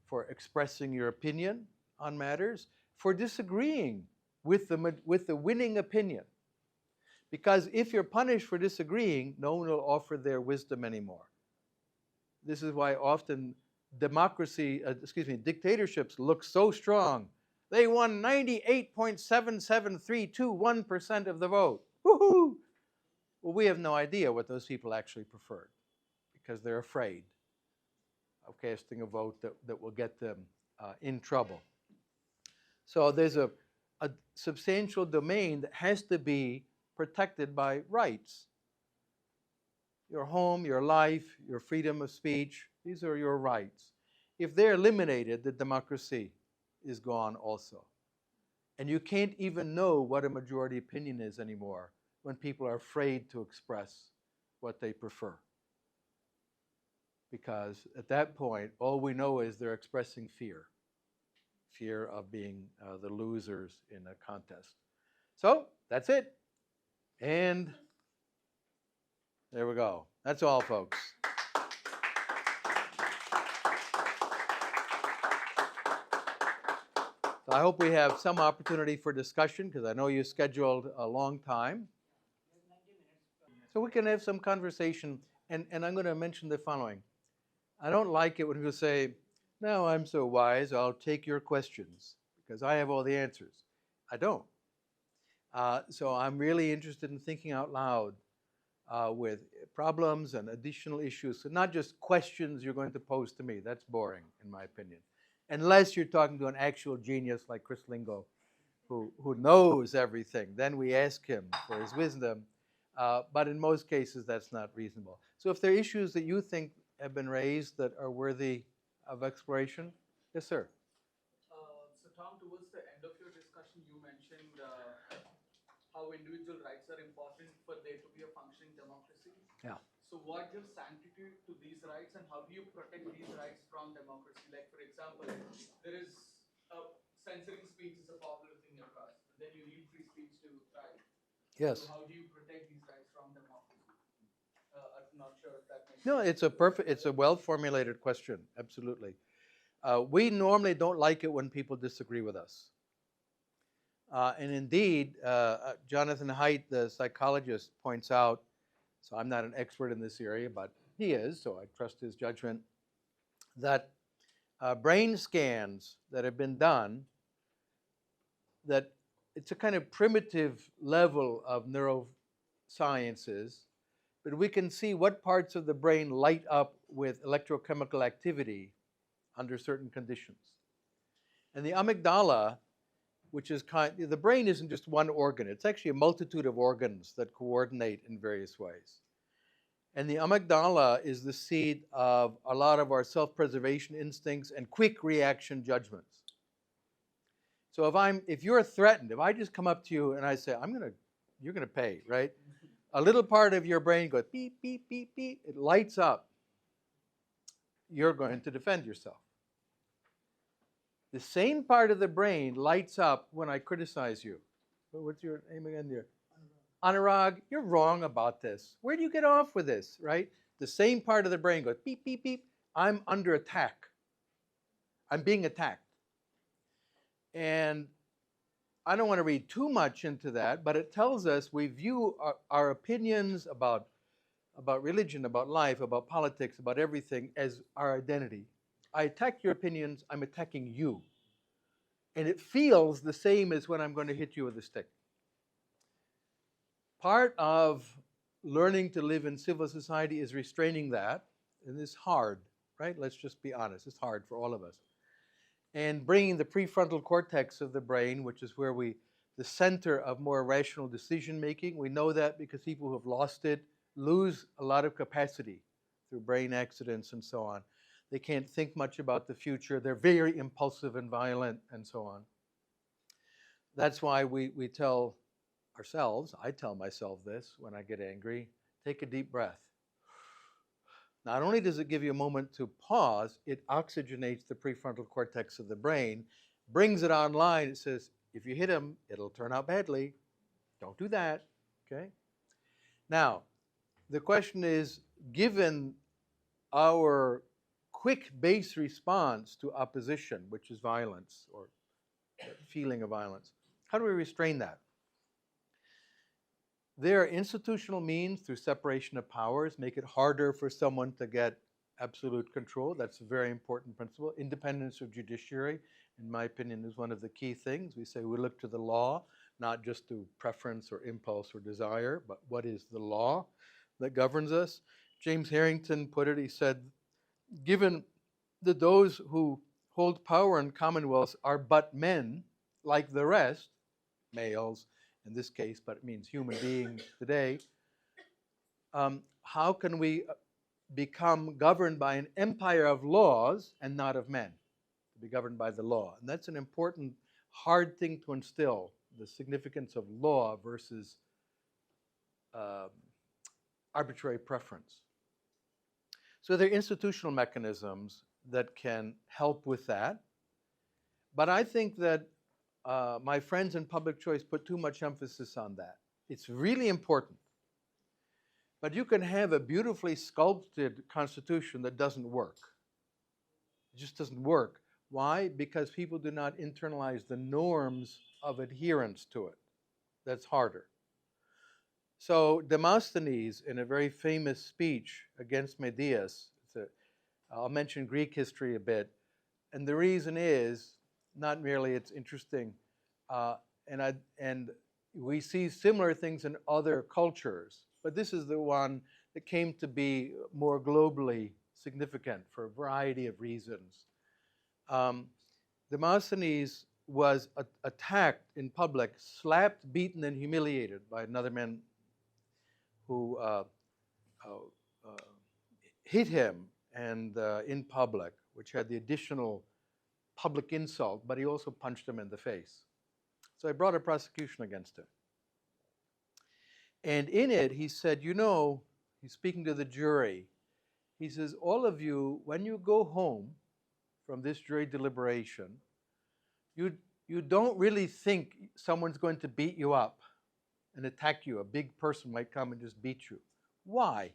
for expressing your opinion on matters, for disagreeing with the winning opinion. Because if you're punished for disagreeing, no one will offer their wisdom anymore. This is why often dictatorships look so strong. They won 98.7732% of the vote. Woohoo! Well, we have no idea what those people actually preferred because they're afraid of casting a vote that will get them in trouble. So there's a substantial domain that has to be protected by rights. Your home, your life, your freedom of speech, these are your rights. If they're eliminated, the democracy is gone also. And you can't even know what a majority opinion is anymore when people are afraid to express what they prefer. Because at that point, all we know is they're expressing fear. Fear of being the losers in a contest. So, that's it. And there we go. That's all, folks. So I hope we have some opportunity for discussion, because I know you scheduled a long time. So we can have some conversation, and I'm going to mention the following. I don't like it when people say, no, I'm so wise, I'll take your questions, because I have all the answers. I don't. So I'm really interested in thinking out loud with problems and additional issues. So not just questions you're going to pose to me. That's boring, in my opinion. Unless you're talking to an actual genius like Chris Lingo, who knows everything. Then we ask him for his wisdom. But in most cases, that's not reasonable. So if there are issues that you think have been raised that are worthy of exploration, yes, sir. So Tom, towards the end of your discussion, you mentioned how individual rights are important for there to be a functioning democracy. Yeah. So what gives sanctity to these rights, and how do you protect these rights from democracy? Like, for example, there is censoring speech is a popular thing across, but then you need free speech to thrive. Yes. So how do you protect these rights from democracy? I'm not sure if that makes No, sense. it's a well-formulated question, absolutely. We normally don't like it when people disagree with us. And indeed, Jonathan Haidt, the psychologist, points out, so I'm not an expert in this area, but he is, so I trust his judgment, that brain scans that have been done, that it's a kind of primitive level of neurosciences, but we can see what parts of the brain light up with electrochemical activity under certain conditions. And the amygdala, which is the brain isn't just one organ, it's actually a multitude of organs that coordinate in various ways. And the amygdala is the seat of a lot of our self-preservation instincts and quick reaction judgments. So if you're threatened, if I just come up to you and I say, you're gonna pay, right? A little part of your brain goes beep, beep, beep, beep. It lights up. You're going to defend yourself. The same part of the brain lights up when I criticize you. What's your name again there? Anurag, you're wrong about this. Where do you get off with this, right? The same part of the brain goes beep, beep, beep. I'm under attack. I'm being attacked. And I don't want to read too much into that, but it tells us we view our opinions about religion, about life, about politics, about everything as our identity. I attack your opinions, I'm attacking you. And it feels the same as when I'm going to hit you with a stick. Part of learning to live in civil society is restraining that, and it's hard, right? Let's just be honest, it's hard for all of us. And bringing the prefrontal cortex of the brain, which is where the center of more rational decision making, we know that because people who have lost it lose a lot of capacity through brain accidents and so on. They can't think much about the future. They're very impulsive and violent and so on. That's why we tell ourselves, I tell myself this when I get angry, take a deep breath. Not only does it give you a moment to pause, it oxygenates the prefrontal cortex of the brain, brings it online. It says, if you hit him, it'll turn out badly. Don't do that, okay? Now, the question is, given our quick base response to opposition, which is violence or feeling of violence, how do we restrain that? There are institutional means through separation of powers, make it harder for someone to get absolute control. That's a very important principle. Independence of judiciary, in my opinion, is one of the key things. We say we look to the law, not just to preference or impulse or desire, but what is the law that governs us? James Harrington put it, he said, given that those who hold power in commonwealths are but men, like the rest, males, in this case, but it means human beings today, how can we become governed by an empire of laws and not of men? To be governed by the law. And that's an important, hard thing to instill, the significance of law versus arbitrary preference. So there are institutional mechanisms that can help with that. But I think that my friends in public choice put too much emphasis on that. It's really important. But you can have a beautifully sculpted constitution that doesn't work. It just doesn't work. Why? Because people do not internalize the norms of adherence to it. That's harder. So Demosthenes, in a very famous speech against Medius, I'll mention Greek history a bit, and the reason is, not merely it's interesting, and we see similar things in other cultures, but this is the one that came to be more globally significant for a variety of reasons. Demosthenes was attacked in public, slapped, beaten, and humiliated by another man who hit him and in public, which had the additional public insult, but he also punched him in the face. So I brought a prosecution against him. And in it, he said, you know, he's speaking to the jury, he says, all of you, when you go home from this jury deliberation, you don't really think someone's going to beat you up and attack you. A big person might come and just beat you. Why?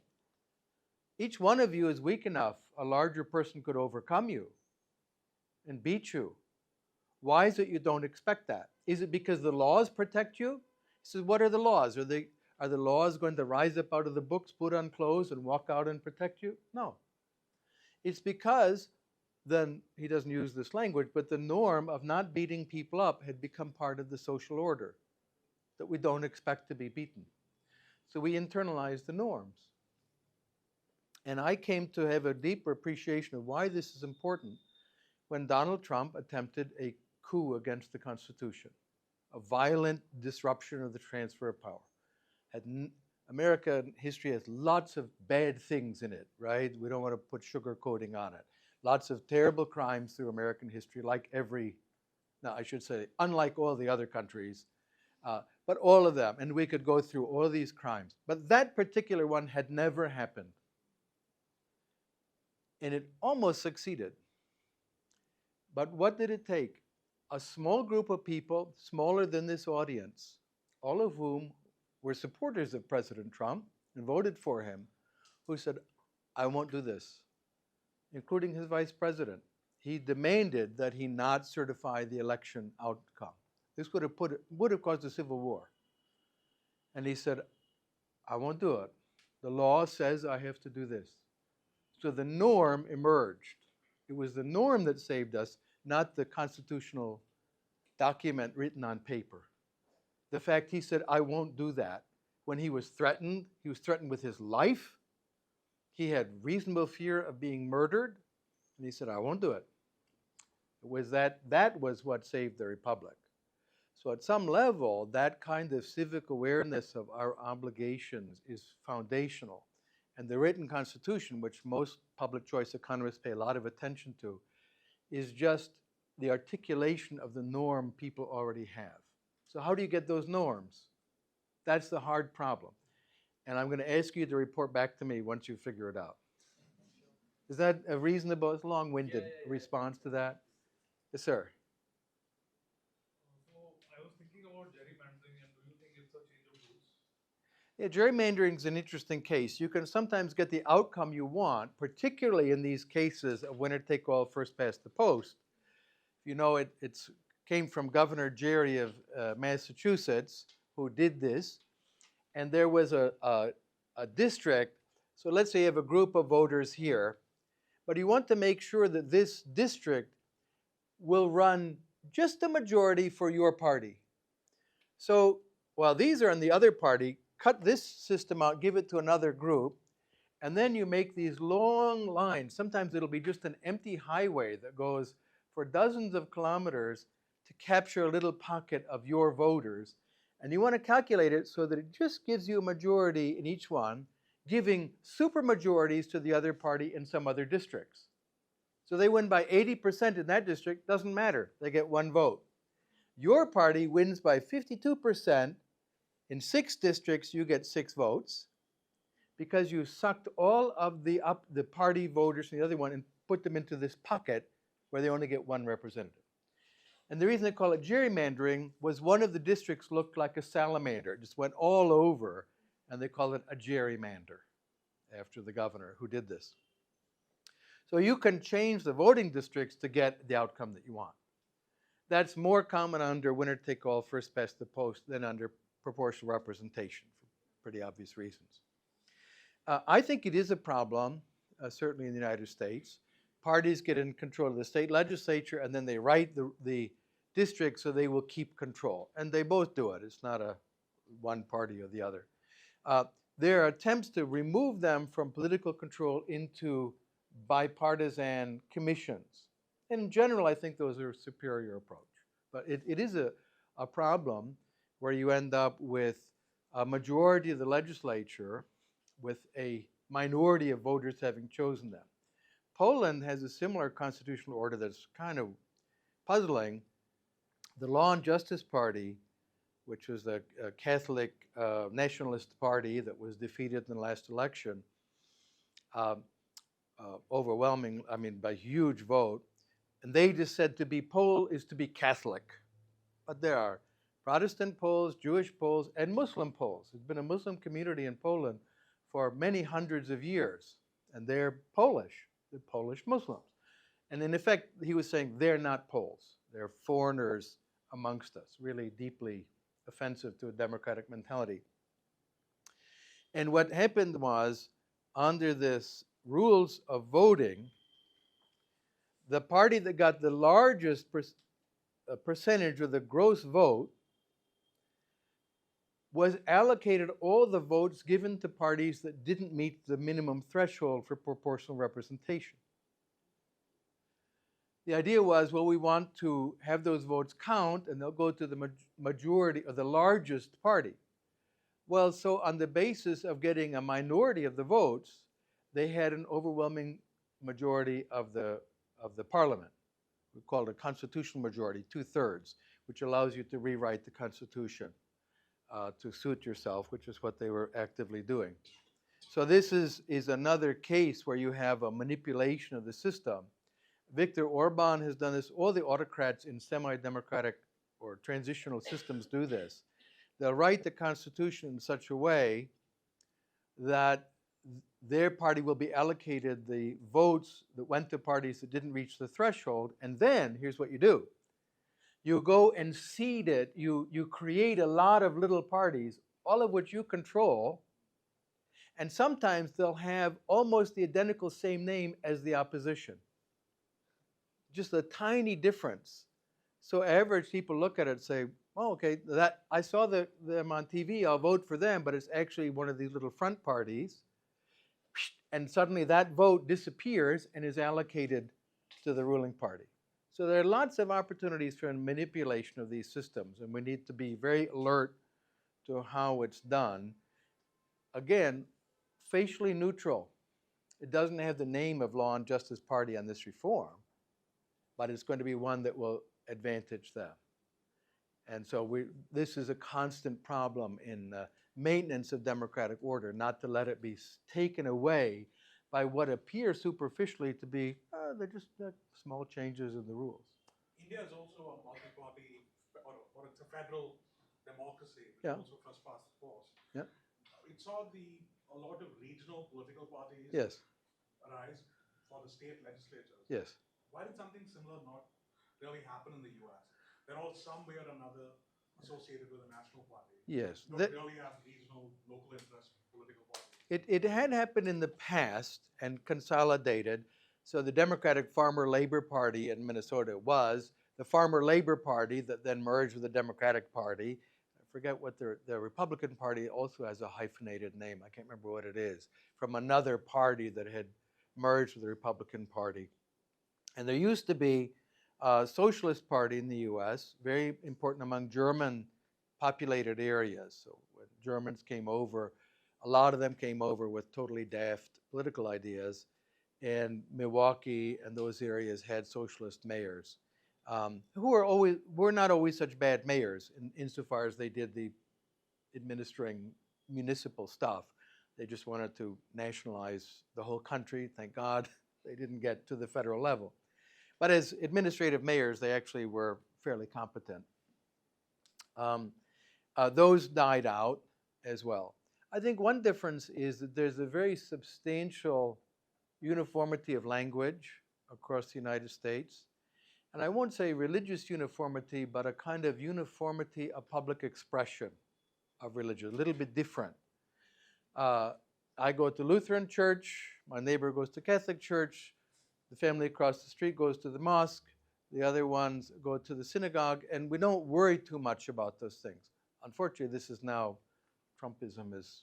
Each one of you is weak enough, a larger person could overcome you and beat you. Why is it you don't expect that? Is it because the laws protect you? He says, what are the laws? Are the laws going to rise up out of the books, put on clothes, and walk out and protect you? No. It's because then, he doesn't use this language, but the norm of not beating people up had become part of the social order, that we don't expect to be beaten. So we internalize the norms. And I came to have a deeper appreciation of why this is important when Donald Trump attempted a coup against the Constitution, a violent disruption of the transfer of power. American history has lots of bad things in it, right? We don't want to put sugar coating on it. Lots of terrible crimes through American history, like no, I should say, unlike all the other countries, but all of them. And we could go through all these crimes. But that particular one had never happened. And it almost succeeded. But what did it take? A small group of people, smaller than this audience, all of whom were supporters of President Trump and voted for him, who said, I won't do this, including his vice president. He demanded that he not certify the election outcome. This would have caused a civil war. And he said, I won't do it. The law says I have to do this. So the norm emerged. It was the norm that saved us, not the constitutional document written on paper. The fact he said, I won't do that. When he was threatened with his life. He had reasonable fear of being murdered. And he said, I won't do it. It was that was what saved the republic. So at some level, that kind of civic awareness of our obligations is foundational. And the written constitution, which most public choice economists pay a lot of attention to, is just the articulation of the norm people already have. So how do you get those norms? That's the hard problem. And I'm going to ask you to report back to me once you figure it out. Is that a reasonable, it's long-winded response to that? Yes, sir. So I was thinking about gerrymandering, and do you think it's a change of rules? Yeah, gerrymandering is an interesting case. You can sometimes get the outcome you want, particularly in these cases of winner take all, first past the post. You know, it came from Governor Jerry of Massachusetts, who did this. And there was a district. So let's say you have a group of voters here, but you want to make sure that this district will run just a majority for your party. So while these are in the other party, cut this system out, give it to another group, and then you make these long lines. Sometimes it'll be just an empty highway that goes for dozens of kilometers to capture a little pocket of your voters. And you want to calculate it so that it just gives you a majority in each one, giving supermajorities to the other party in some other districts. So they win by 80% in that district, doesn't matter. They get one vote. Your party wins by 52%. In 6 districts, you get 6 votes because you sucked all of the party voters from the other one and put them into this pocket where they only get 1 representative. And the reason they call it gerrymandering was one of the districts looked like a salamander. It just went all over, and they call it a gerrymander after the governor who did this. So you can change the voting districts to get the outcome that you want. That's more common under winner-take-all, first-past the post than under proportional representation for pretty obvious reasons. I think it is a problem, certainly in the United States. Parties get in control of the state legislature, and then they write the district so they will keep control. And they both do it. It's not a one party or the other. There are attempts to remove them from political control into bipartisan commissions. And in general, I think those are a superior approach. But it is a problem where you end up with a majority of the legislature with a minority of voters having chosen them. Poland has a similar constitutional order that's kind of puzzling. The Law and Justice Party, which was a Catholic nationalist party that was defeated in the last election, overwhelming, I mean, by huge vote, and they just said to be Pole is to be Catholic. But there are Protestant Poles, Jewish Poles, and Muslim Poles. There's been a Muslim community in Poland for many hundreds of years, and they're Polish. They're Polish Muslims. And in effect, he was saying they're not Poles. They're foreigners amongst us, really deeply offensive to a democratic mentality. And what happened was, under this rules of voting, the party that got the largest percentage of the gross vote was allocated all the votes given to parties that didn't meet the minimum threshold for proportional representation. The idea was, well, we want to have those votes count, and they'll go to the majority or the largest party. Well, so on the basis of getting a minority of the votes, they had an overwhelming majority of the parliament. We call it a constitutional majority, 2/3, which allows you to rewrite the Constitution to suit yourself, which is what they were actively doing. So this is another case where you have a manipulation of the system. Viktor Orban has done this. All the autocrats in semi-democratic or transitional systems do this. They'll write the Constitution in such a way that their party will be allocated the votes that went to parties that didn't reach the threshold, and then here's what you do. You go and seed it, you create a lot of little parties, all of which you control, and sometimes they'll have almost the identical same name as the opposition. Just a tiny difference. So average people look at it and say, oh, okay, that I saw them on TV, I'll vote for them, but it's actually one of these little front parties. And suddenly that vote disappears and is allocated to the ruling party. So there are lots of opportunities for manipulation of these systems, and we need to be very alert to how it's done. Again, facially neutral. It doesn't have the name of Law and Justice Party on this reform, but it's going to be one that will advantage them. And so this is a constant problem in maintenance of democratic order, not to let it be taken away by what appears superficially to be, they're just small changes in the rules. India is also a multi-party, or it's a federal democracy, which Yeah. also first past the post. Yeah. It saw a lot of regional political parties Yes. arise for the state legislatures. Yes. Why did something similar not really happen in the US? They're all some way or another associated with a national party. Yes. Don't really have regional, local interest political parties. It had happened in the past and consolidated. So the Democratic Farmer Labor Party in Minnesota was the Farmer Labor Party that then merged with the Democratic Party. I forget what the Republican Party also has a hyphenated name. I can't remember what it is, from another party that had merged with the Republican Party. And there used to be a Socialist Party in the US, very important among German populated areas. So when Germans came over, a lot of them came over with totally daft political ideas, and Milwaukee and those areas had socialist mayors who were not always such bad mayors insofar as they did the administering municipal stuff. They just wanted to nationalize the whole country. Thank God they didn't get to the federal level. But as administrative mayors, they actually were fairly competent. Those died out as well. I think one difference is that there's a very substantial uniformity of language across the United States. And I won't say religious uniformity, but a kind of uniformity of public expression of religion, a little bit different. I go to Lutheran church, my neighbor goes to Catholic church, the family across the street goes to the mosque, the other ones go to the synagogue, and we don't worry too much about those things. Unfortunately, this is now, Trumpism is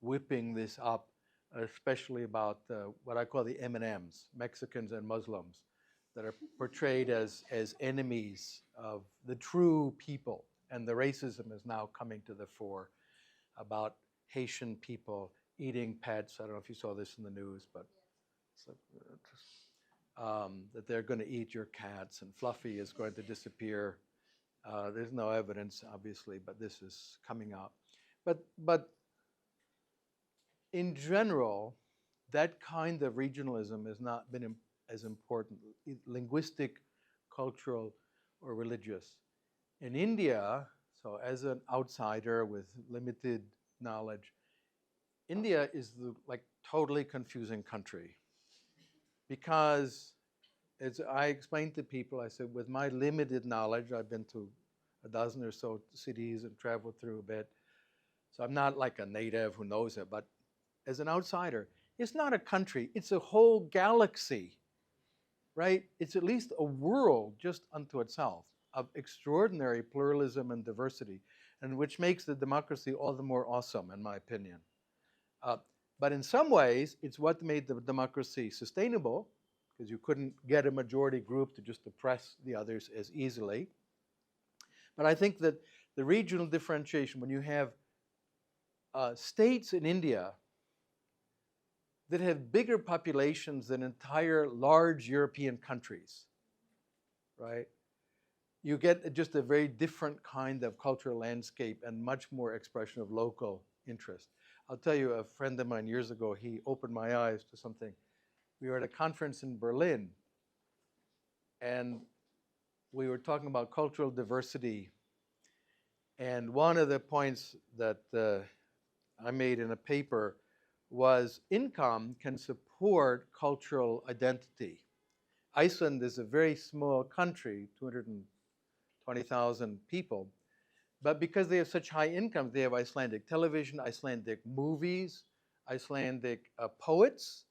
whipping this up, especially about what I call the M&Ms, Mexicans and Muslims, that are portrayed as enemies of the true people. And the racism is now coming to the fore about Haitian people eating pets. I don't know if you saw this in the news, but that they're going to eat your cats and Fluffy is going to disappear. There's no evidence, obviously, but this is coming out. But in general, that kind of regionalism has not been as important, linguistic, cultural, or religious. In India, so as an outsider with limited knowledge, India is the totally confusing country. Because as I explained to people, I said, with my limited knowledge, I've been to a dozen or so cities and traveled through a bit. So I'm not like a native who knows it, but as an outsider, it's not a country, it's a whole galaxy, right? It's at least a world just unto itself of extraordinary pluralism and diversity, and which makes the democracy all the more awesome, in my opinion. But in some ways, it's what made the democracy sustainable, because you couldn't get a majority group to just oppress the others as easily. But I think that the regional differentiation, when you have states in India that have bigger populations than entire large European countries, right? You get just a very different kind of cultural landscape and much more expression of local interest. I'll tell you, a friend of mine years ago, he opened my eyes to something. We were at a conference in Berlin, and we were talking about cultural diversity. And one of the points that I made in a paper was income can support cultural identity. Iceland is a very small country, 220,000 people, but because they have such high incomes, they have Icelandic television, Icelandic movies, Icelandic poets.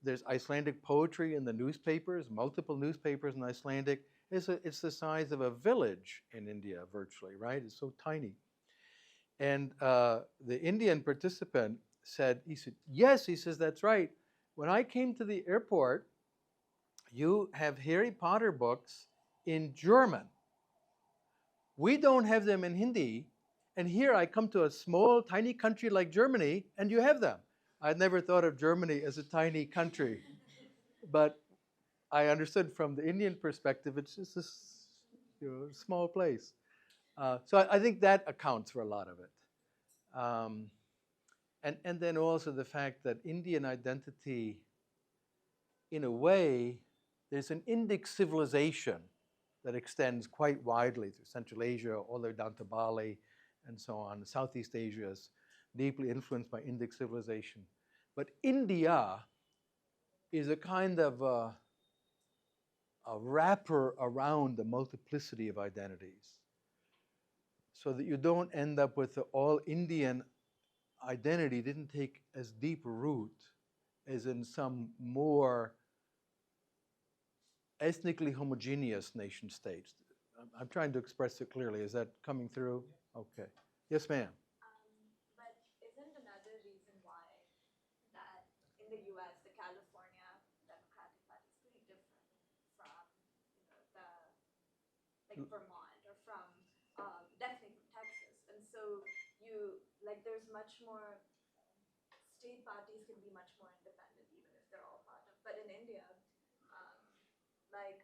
There's Icelandic poetry in the newspapers, multiple newspapers in Icelandic. It's the size of a village in India, virtually, right? It's so tiny. And the Indian participant said, he said, yes, he says, that's right. When I came to the airport, you have Harry Potter books in German. We don't have them in Hindi. And here I come to a small, tiny country like Germany, and you have them. I'd never thought of Germany as a tiny country. But I understood from the Indian perspective, it's just this small place. So I think that accounts for a lot of it. And then also the fact that Indian identity, in a way, there's an Indic civilization that extends quite widely through Central Asia, all the way down to Bali, and so on. Southeast Asia is deeply influenced by Indic civilization. But India is a kind of a wrapper around the multiplicity of identities, so that you don't end up with the all Indian identity didn't take as deep a root as in some more ethnically homogeneous nation states. I'm trying to express it clearly. Is that coming through? Okay. Yes, ma'am. But isn't another reason why that in the U.S. the California Democratic Party is pretty different from the Vermont or from definitely from Texas, and so there's much more state parties can be much more independent even if they're all part of. But in India, um, like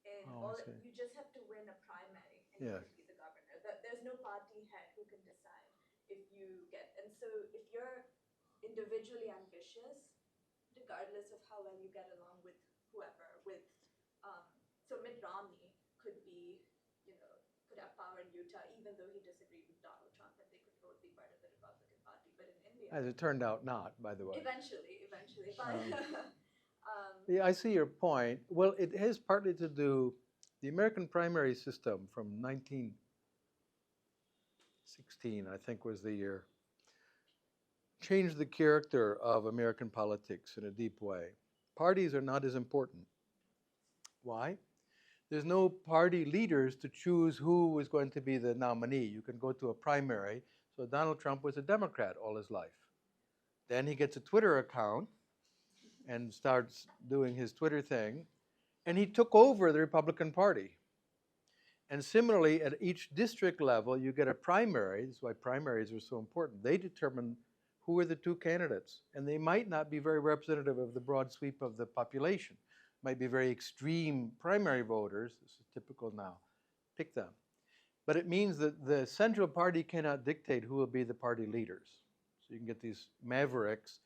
you just have to win a primary and you can be the governor. There's no party head who can decide if you get. And so if you're individually ambitious, regardless of how well you get along with whoever, so Mitt Romney could could have power in Utah even though he disagreed with Donald Trump and they could both be part of the Republican Party. But in India, as it turned out, not, by the way. Eventually, but. Yeah, I see your point. Well, it has partly to do, the American primary system from 1916, I think was the year, changed the character of American politics in a deep way. Parties are not as important. Why? There's no party leaders to choose who was going to be the nominee. You can go to a primary. So Donald Trump was a Democrat all his life. Then he gets a Twitter account and starts doing his Twitter thing, and he took over the Republican Party. And similarly, at each district level, you get a primary. This is why primaries are so important. They determine who are the two candidates, and they might not be very representative of the broad sweep of the population. Might be very extreme primary voters, this is typical now, pick them. But it means that the central party cannot dictate who will be the party leaders. So you can get these mavericks.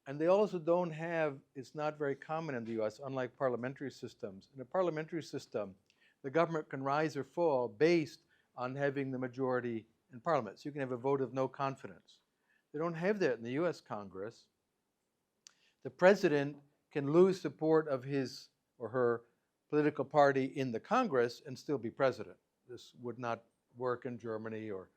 And they also don't have, it's not very common in the US, unlike parliamentary systems. In a parliamentary system, the government can rise or fall based on having the majority in parliament. So you can have a vote of no confidence. They don't have that in the US Congress. The president can lose support of his or her political party in the Congress and still be president. This would not work in Germany or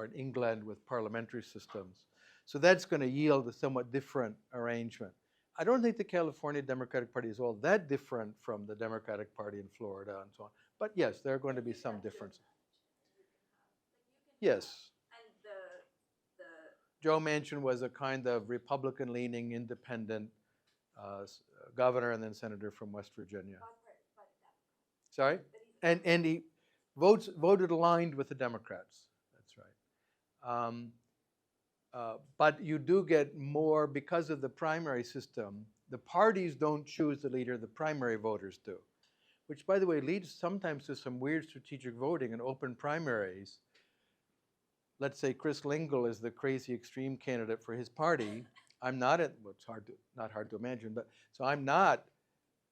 in England with parliamentary systems. So that's going to yield a somewhat different arrangement. I don't think the California Democratic Party is all that different from the Democratic Party in Florida and so on. But yes, there are going to be some differences. Yes. And Joe Manchin was a kind of Republican-leaning, independent governor and then senator from West Virginia. Sorry? And he voted aligned with the Democrats. That's right. But you do get more because of the primary system. The parties don't choose the leader, the primary voters do. Which, by the way, leads sometimes to some weird strategic voting in open primaries. Let's say Chris Lingle is the crazy extreme candidate for his party. I'm not at, well, it's not hard to imagine, but so I'm not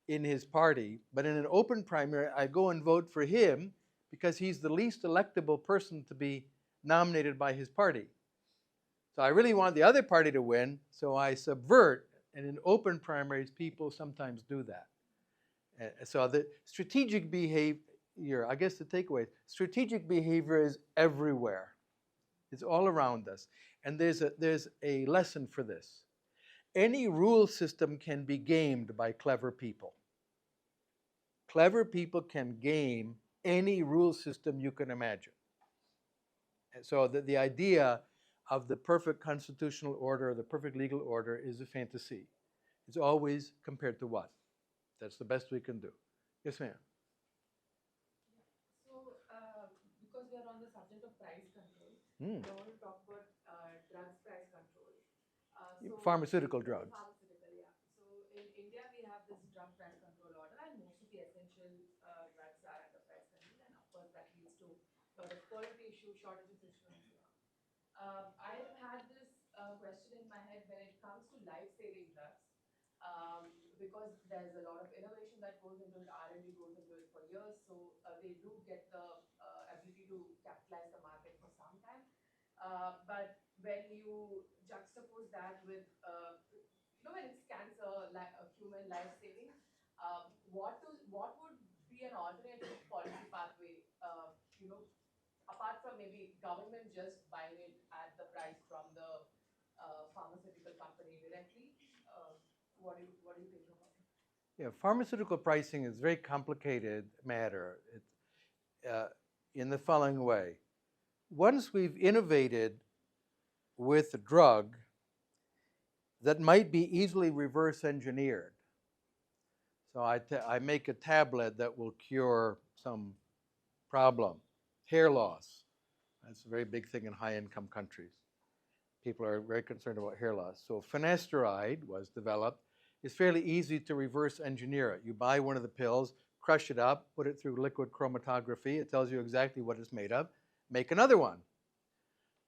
in his party, but in an open primary, I go and vote for him because he's the least electable person to be nominated by his party. So I really want the other party to win, so I subvert, and in open primaries, people sometimes do that. So the strategic behavior, I guess the takeaway, strategic behavior is everywhere. It's all around us. And there's a lesson for this. Any rule system can be gamed by clever people. Clever people can game any rule system you can imagine. And so the idea of the perfect constitutional order, the perfect legal order is a fantasy. It's always compared to what? That's the best we can do. Yes, ma'am. So, because we are on the subject of price control, Mm. I want to talk about drugs price control. Pharmaceutical drugs. Pharmaceutical, yeah. So in India, we have this drug price control order, and most of the essential drugs are under price control, and of course that leads to a lot of quality issues, shortages issue, and so on. I have had this question in my head when it comes to life-saving drugs, because there's a lot of innovation that goes into it, R&D goes into it for years, so they do get the ability to capitalize the market for some time. But when you juxtapose that with, when it's cancer, human life saving, what would be an alternative policy pathway, apart from maybe government just buying it at the price from the pharmaceutical company directly? What do you think about it? Yeah, pharmaceutical pricing is a very complicated matter in the following way. Once we've innovated with a drug that might be easily reverse engineered, so I make a tablet that will cure some problem, hair loss. That's a very big thing in high-income countries. People are very concerned about hair loss. So finasteride was developed. It's fairly easy to reverse engineer it. You buy one of the pills, crush it up, put it through liquid chromatography. It tells you exactly what it's made of. Make another one.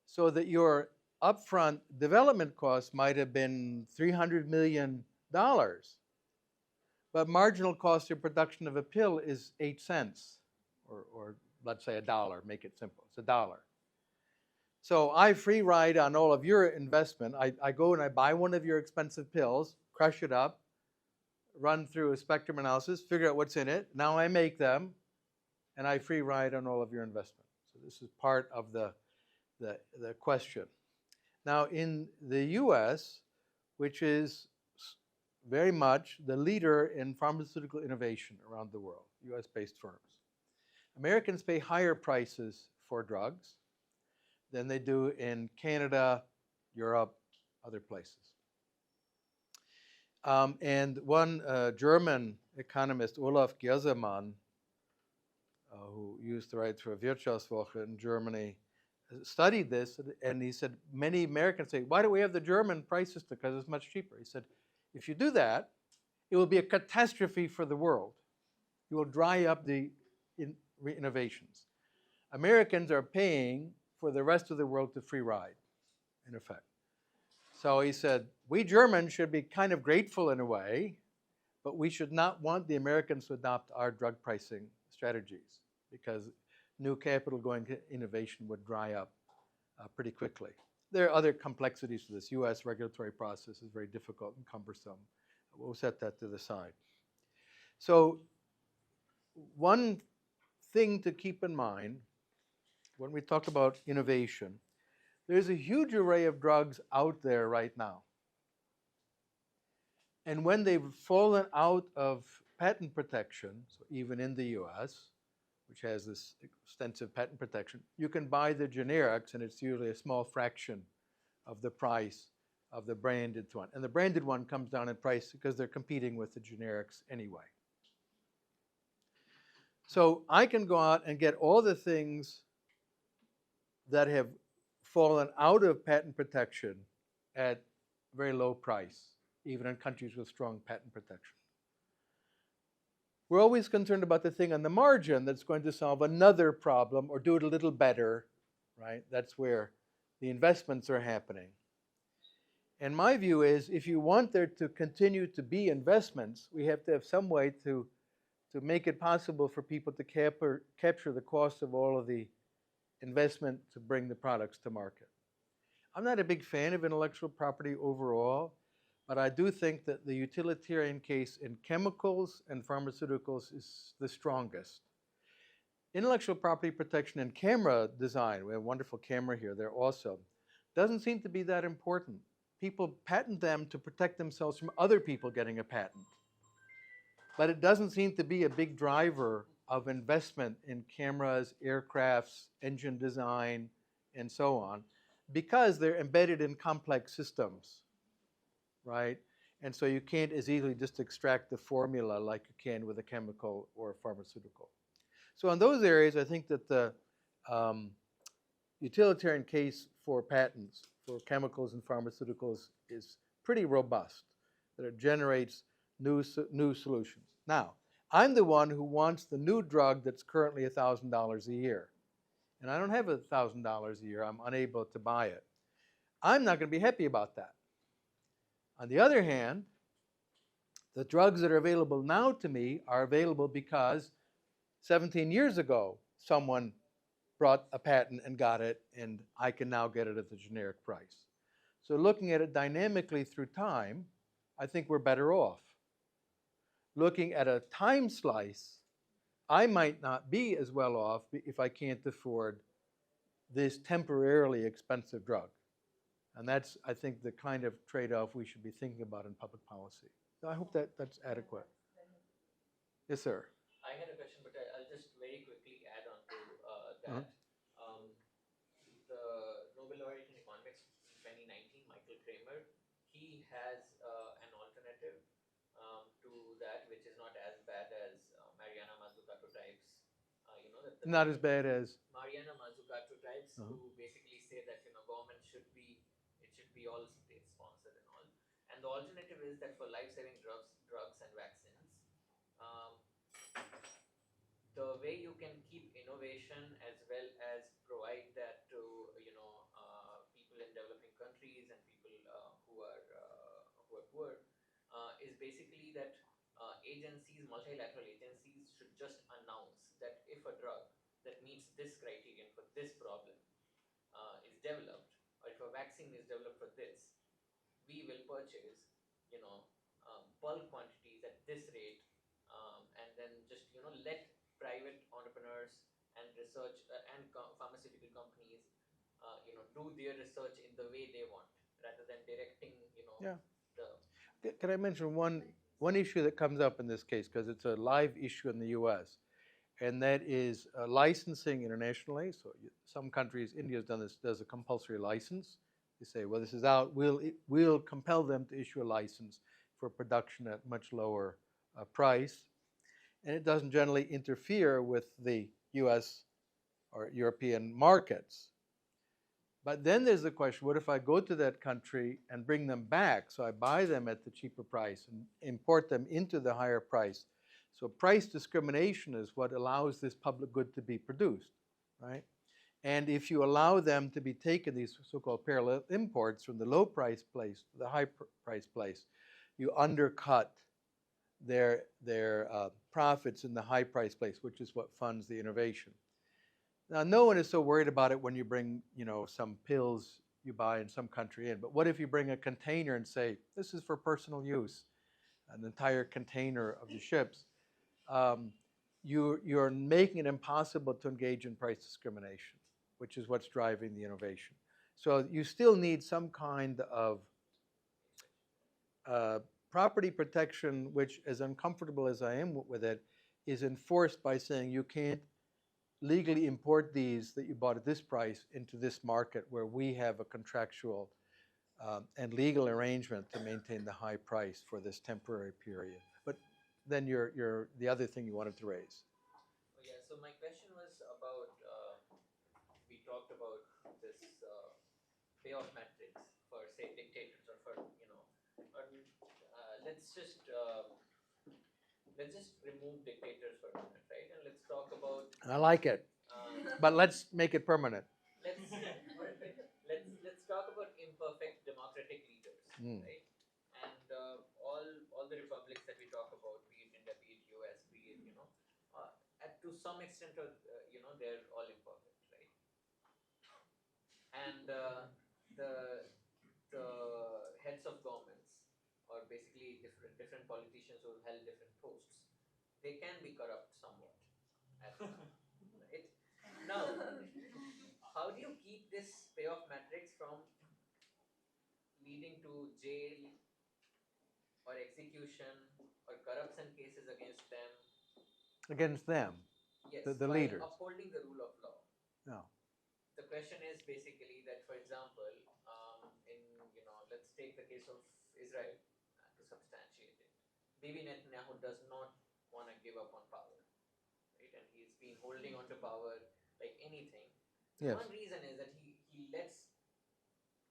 So that your upfront development cost might have been $300 million, but marginal cost of production of a pill is 8 cents, or let's say $1, make it simple. It's $1. So I free ride on all of your investment. I go and I buy one of your expensive pills, crush it up, run through a spectrum analysis, figure out what's in it. Now I make them, and I free ride on all of your investment. So this is part of the question. Now in the US, which is very much the leader in pharmaceutical innovation around the world, US-based firms, Americans pay higher prices for drugs than they do in Canada, Europe, other places. And one German economist, Olaf Giersemann, who used to write for Wirtschaftswoche in Germany, studied this, and he said, many Americans say, why do we have the German price system? Because it's much cheaper. He said, if you do that, it will be a catastrophe for the world. You will dry up the innovations. Americans are paying for the rest of the world to free ride, in effect. So he said, we Germans should be kind of grateful in a way, but we should not want the Americans to adopt our drug pricing strategies, because new capital going to innovation would dry up pretty quickly. There are other complexities to this. US regulatory process is very difficult and cumbersome. We'll set that to the side. So one thing to keep in mind when we talk about innovation, there's a huge array of drugs out there right now. And when they've fallen out of patent protection, so even in the US, which has this extensive patent protection, you can buy the generics, and it's usually a small fraction of the price of the branded one. And the branded one comes down in price because they're competing with the generics anyway. So I can go out and get all the things that have fallen out of patent protection at very low price, even in countries with strong patent protection. We're always concerned about the thing on the margin that's going to solve another problem or do it a little better, right? That's where the investments are happening. And my view is if you want there to continue to be investments, we have to have some way to make it possible for people to capture the cost of all of the investment to bring the products to market. I'm not a big fan of intellectual property overall, but I do think that the utilitarian case in chemicals and pharmaceuticals is the strongest. Intellectual property protection in camera design, we have a wonderful camera here, there also, doesn't seem to be that important. People patent them to protect themselves from other people getting a patent. But it doesn't seem to be a big driver of investment in cameras, aircrafts, engine design, and so on, because they're embedded in complex systems, right? And so you can't as easily just extract the formula like you can with a chemical or a pharmaceutical. So in those areas, I think that the utilitarian case for patents for chemicals and pharmaceuticals is pretty robust, that it generates new solutions. Now, I'm the one who wants the new drug that's currently $1,000 a year. And I don't have $1,000 a year. I'm unable to buy it. I'm not going to be happy about that. On the other hand, the drugs that are available now to me are available because 17 years ago, someone brought a patent and got it, and I can now get it at the generic price. So looking at it dynamically through time, I think we're better off. Looking at a time slice, I might not be as well off if I can't afford this temporarily expensive drug. And that's, I think, the kind of trade-off we should be thinking about in public policy. So I hope that's adequate. Yes, sir. I had a question, but I'll just very quickly add on to that. The Nobel laureate in economics in 2019, Michael Kramer, he has an alternative to that, which is not as bad as Mariana Mazzucato types. Not as bad as Mariana Mazzucato types, who basically say that government should be all state sponsored and all. And the alternative is that for life-saving drugs and vaccines, um, the way you can keep innovation as well as provide that to people in developing countries and people who are poor is basically that multilateral agencies should just announce that if a drug that meets this criterion for this problem is developed, or if a vaccine is developed for this, we will purchase bulk quantities at this rate, and then just let private entrepreneurs and research and pharmaceutical companies do their research in the way they want, rather than directing Yeah. the Can I mention one issue that comes up in this case, because it's a live issue in the US, and that is licensing internationally. So some countries, India's done this, does a compulsory license. They say, well, this is out, we'll compel them to issue a license for production at much lower price. And it doesn't generally interfere with the US or European markets. But then there's the question, what if I go to that country and bring them back? So I buy them at the cheaper price and import them into the higher price. So price discrimination is what allows this public good to be produced, right? And if you allow them to be taken, these so-called parallel imports, from the low price place to the high price place, you undercut their profits in the high price place, which is what funds the innovation. Now, no one is so worried about it when you bring, some pills you buy in some country in. But what if you bring a container and say, this is for personal use, an entire container of the ships? You're making it impossible to engage in price discrimination, which is what's driving the innovation. So you still need some kind of property protection, which, as uncomfortable as I am with it, is enforced by saying you can't legally import these that you bought at this price into this market where we have a contractual and legal arrangement to maintain the high price for this temporary period. But then the other thing you wanted to raise. Oh, yeah. So my question was about we talked talked about this payoff matrix for say dictators or for or, let's just remove dictators for a minute, right? And let's talk about I like it, but let's make it permanent. let's talk about imperfect democratic leaders, right? And all the republics that we talk about, be it India, be it US, be it to some extent, they're all imperfect, right? And the the heads of governments, or basically different politicians who have held different posts, they can be corrupt somewhat as well, right? Now, how do you keep this payoff matrix from leading to jail or execution or corruption cases against them? Against them, Yes, the while leaders. upholding the rule of law. No. The question is basically that, for example, in let's take the case of Israel to substantiate it. Bibi Netanyahu does not want to give up on power, right? And he's been holding on to power like anything. Yes. One reason is that he lets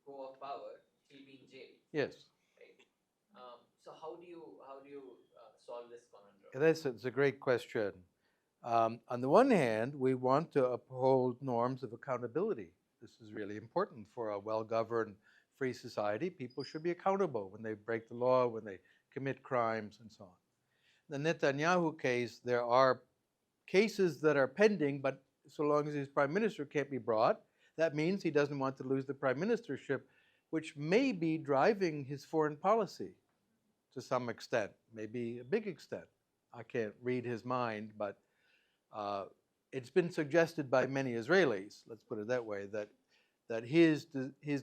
go of power, he'll be in jail. Yes. Right. So how do you solve this conundrum? It's a great question. On the one hand, we want to uphold norms of accountability. This is really important for a well-governed, free society. People should be accountable when they break the law, when they commit crimes, and so on. In the Netanyahu case, there are cases that are pending, but so long as his prime minister can't be brought, that means he doesn't want to lose the prime ministership, which may be driving his foreign policy to some extent, maybe a big extent. I can't read his mind, but it's been suggested by many Israelis, let's put it that way, that his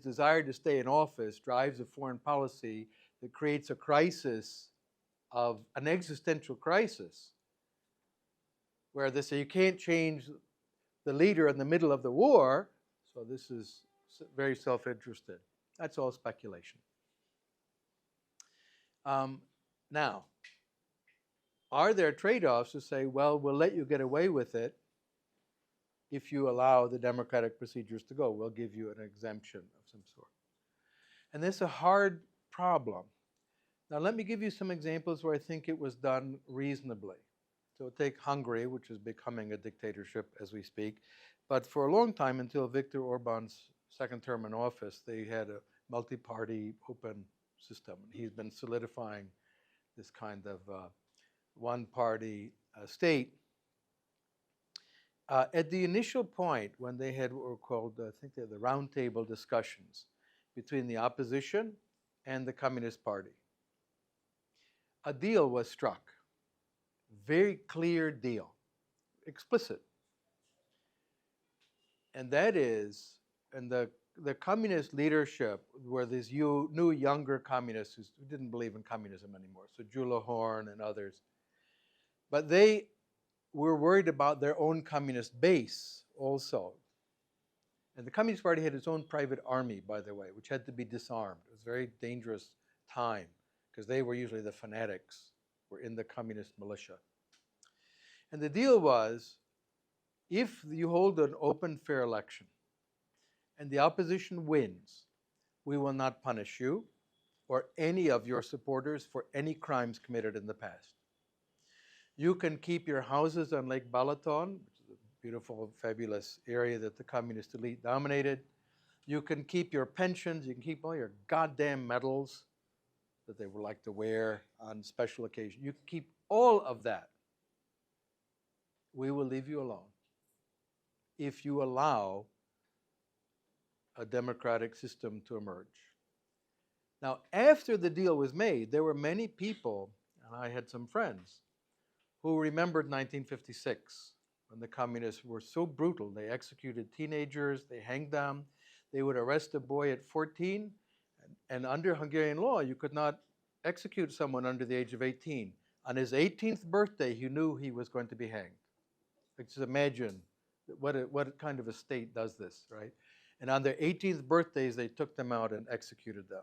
desire to stay in office drives a foreign policy that creates a crisis of an existential crisis, where they say you can't change the leader in the middle of the war, so this is very self-interested. That's all speculation. Now, are there trade-offs to say, well, we'll let you get away with it if you allow the democratic procedures to go? We'll give you an exemption of some sort. And this is a hard problem. Now, let me give you some examples where I think it was done reasonably. So take Hungary, which is becoming a dictatorship as we speak. But for a long time, until Viktor Orban's second term in office, they had a multi-party open system. He's been solidifying this kind of one-party state. At the initial point, when they had what were called, I think they're the roundtable discussions between the opposition and the Communist Party, a deal was struck. Very clear deal, explicit. And that is, and the communist leadership were these new younger communists who didn't believe in communism anymore, so Jula Horn and others. But they were worried about their own communist base also. And the Communist Party had its own private army, by the way, which had to be disarmed. It was a very dangerous time because they were usually the fanatics, were in the communist militia. And the deal was, if you hold an open, fair election and the opposition wins, we will not punish you or any of your supporters for any crimes committed in the past. You can keep your houses on Lake Balaton, which is a beautiful, fabulous area that the communist elite dominated. You can keep your pensions. You can keep all your goddamn medals that they would like to wear on special occasions. You can keep all of that. We will leave you alone if you allow a democratic system to emerge. Now, after the deal was made, there were many people, and I had some friends, who remembered 1956, when the communists were so brutal. They executed teenagers, they hanged them, they would arrest a boy at 14, and under Hungarian law, you could not execute someone under the age of 18. On his 18th birthday, he knew he was going to be hanged. Just imagine what kind of a state does this, right? And on their 18th birthdays, they took them out and executed them.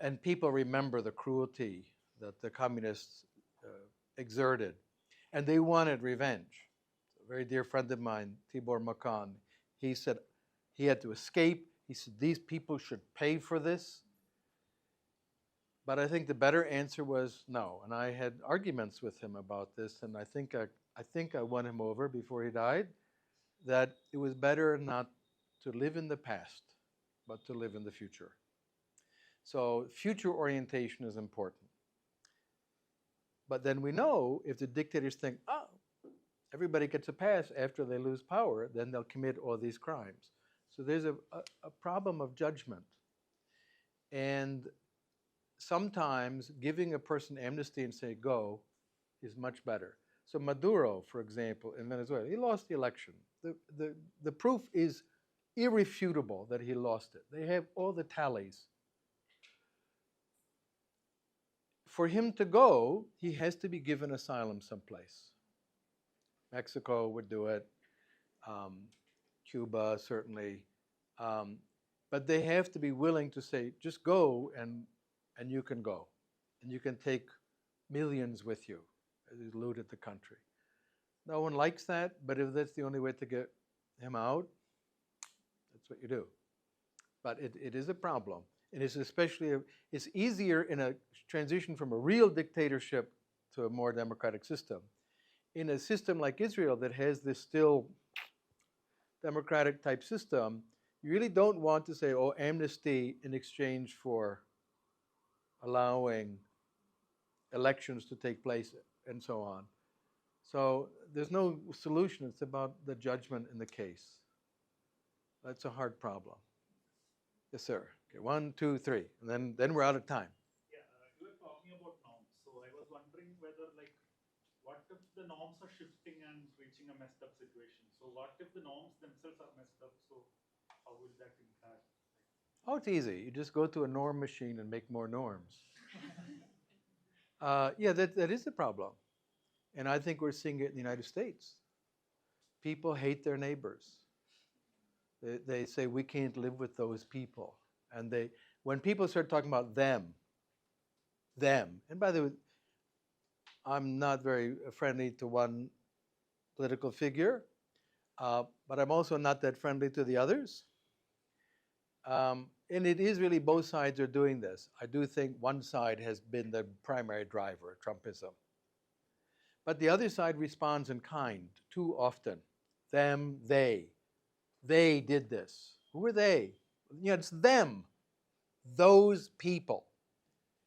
And people remember the cruelty that the communists exerted. And they wanted revenge. A very dear friend of mine, Tibor Makan, He said he had to escape. He said these people should pay for this. But I think the better answer was no. And I had arguments with him about this, and I think I won him over before he died, that it was better not to live in the past, but to live in the future. So future orientation is important. But then we know if the dictators think, oh, everybody gets a pass after they lose power, then they'll commit all these crimes. So there's a problem of judgment. And sometimes giving a person amnesty and say go is much better. So Maduro, for example, in Venezuela, he lost the election. The proof is irrefutable that he lost it. They have all the tallies. For him to go, he has to be given asylum someplace. Mexico would do it, Cuba certainly. But they have to be willing to say, just go and you can go. And you can take millions with you. It looted the country. No one likes that, but if that's the only way to get him out, that's what you do. But it is a problem. And it's especially, it's easier in a transition from a real dictatorship to a more democratic system. In a system like Israel that has this still democratic type system, you really don't want to say, oh, amnesty in exchange for allowing elections to take place and so on. So there's no solution. It's about the judgment in the case. That's a hard problem. Yes, sir. Okay, 1, 2, 3, and then we're out of time. Yeah, you were talking about norms. So I was wondering whether, like, what if the norms are shifting and reaching a messed up situation? So what if the norms themselves are messed up? So how will that impact? Oh, it's easy. You just go to a norm machine and make more norms. Yeah, that is the problem. And I think we're seeing it in the United States. People hate their neighbors. They say, we can't live with those people. And when people start talking about them, and by the way, I'm not very friendly to one political figure, but I'm also not that friendly to the others. And it is really both sides are doing this. I do think one side has been the primary driver, Trumpism. But the other side responds in kind too often. Them, they. They did this. Who are they? You know, it's them. Those people.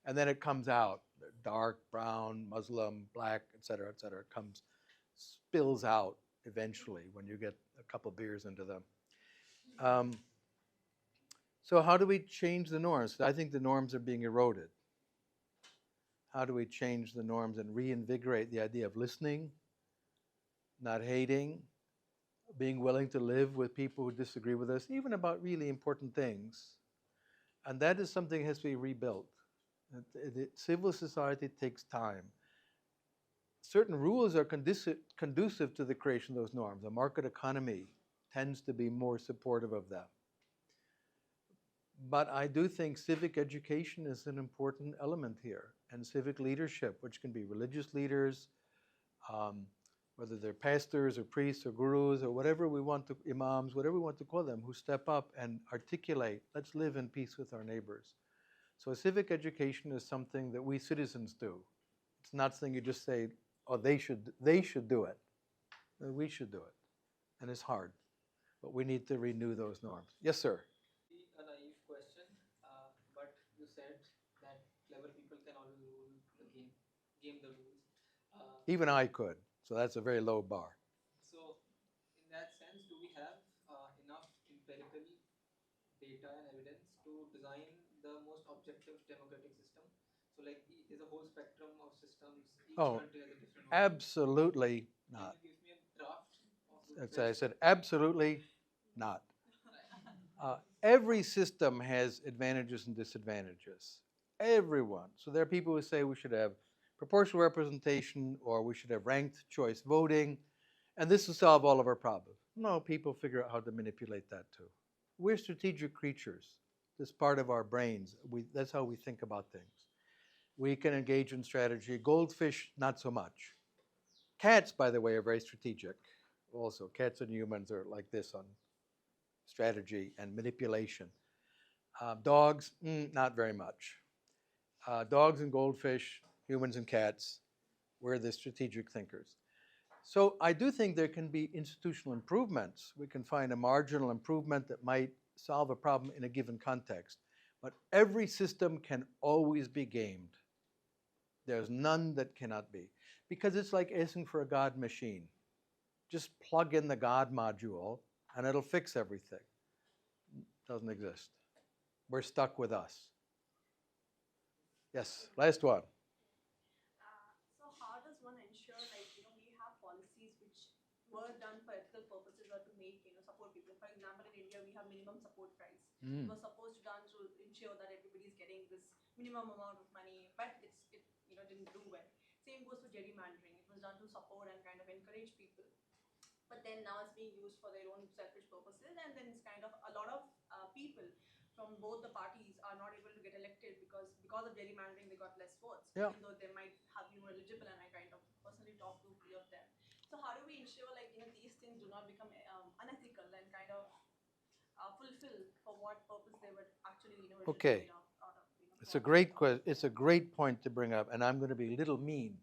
And then it comes out. Dark, brown, Muslim, black, et cetera, spills out eventually when you get a couple beers into them. So how do we change the norms? I think the norms are being eroded. How do we change the norms and reinvigorate the idea of listening, not hating, being willing to live with people who disagree with us, even about really important things? And that is something that has to be rebuilt. Civil society takes time. Certain rules are conducive to the creation of those norms. The market economy tends to be more supportive of them. But I do think civic education is an important element here, and civic leadership, which can be religious leaders, whether they're pastors or priests or gurus or whatever we want to, imams, whatever we want to call them, who step up and articulate, let's live in peace with our neighbors. So civic education is something that we citizens do. It's not something you just say, oh, they should do it. No, we should do it. And it's hard. But we need to renew those norms. Yes, sir. A naive question, but you said that clever people can always rule the game the rules. Even I could. So that's a very low bar. So, in that sense, do we have enough empirical data and evidence to design the most objective democratic system? So, like, there's a whole spectrum of systems. Each Oh, country has a different one. absolutely Can not. you give me a draft of the That's I said absolutely not. Every system has advantages and disadvantages. Everyone. So there are people who say we should have proportional representation or we should have ranked choice voting, and this will solve all of our problems. No, people figure out how to manipulate that too. We're strategic creatures. This part of our brains. That's how we think about things. We can engage in strategy. Goldfish, not so much. Cats, by the way, are very strategic. Also, cats and humans are like this on strategy and manipulation. Dogs, not very much. Dogs and goldfish, humans and cats, we're the strategic thinkers. So I do think there can be institutional improvements. We can find a marginal improvement that might solve a problem in a given context. But every system can always be gamed. There's none that cannot be. Because it's like asking for a God machine. Just plug in the God module and it'll fix everything. Doesn't exist. We're stuck with us. Yes, last one. So how does one ensure, like, we have policies which were done for ethical purposes or to make, support people? For example, in India, we have minimum support price. It was supposed to done to ensure that everybody is getting this minimum amount of money, but it didn't do well. Same goes for gerrymandering. It was done to support and kind of encourage people, but then now it's being used for their own selfish purposes, and then it's kind of a lot of people from both the parties are not able to get elected because of gerrymandering they got less votes, Yeah. even though they might have been more eligible, and I kind of personally talked to a few of them. So how do we ensure, like, these things do not become unethical and kind of fulfill for what purpose they were actually Okay. out of It's a great it's a great point to bring up, and I'm going to be a little mean.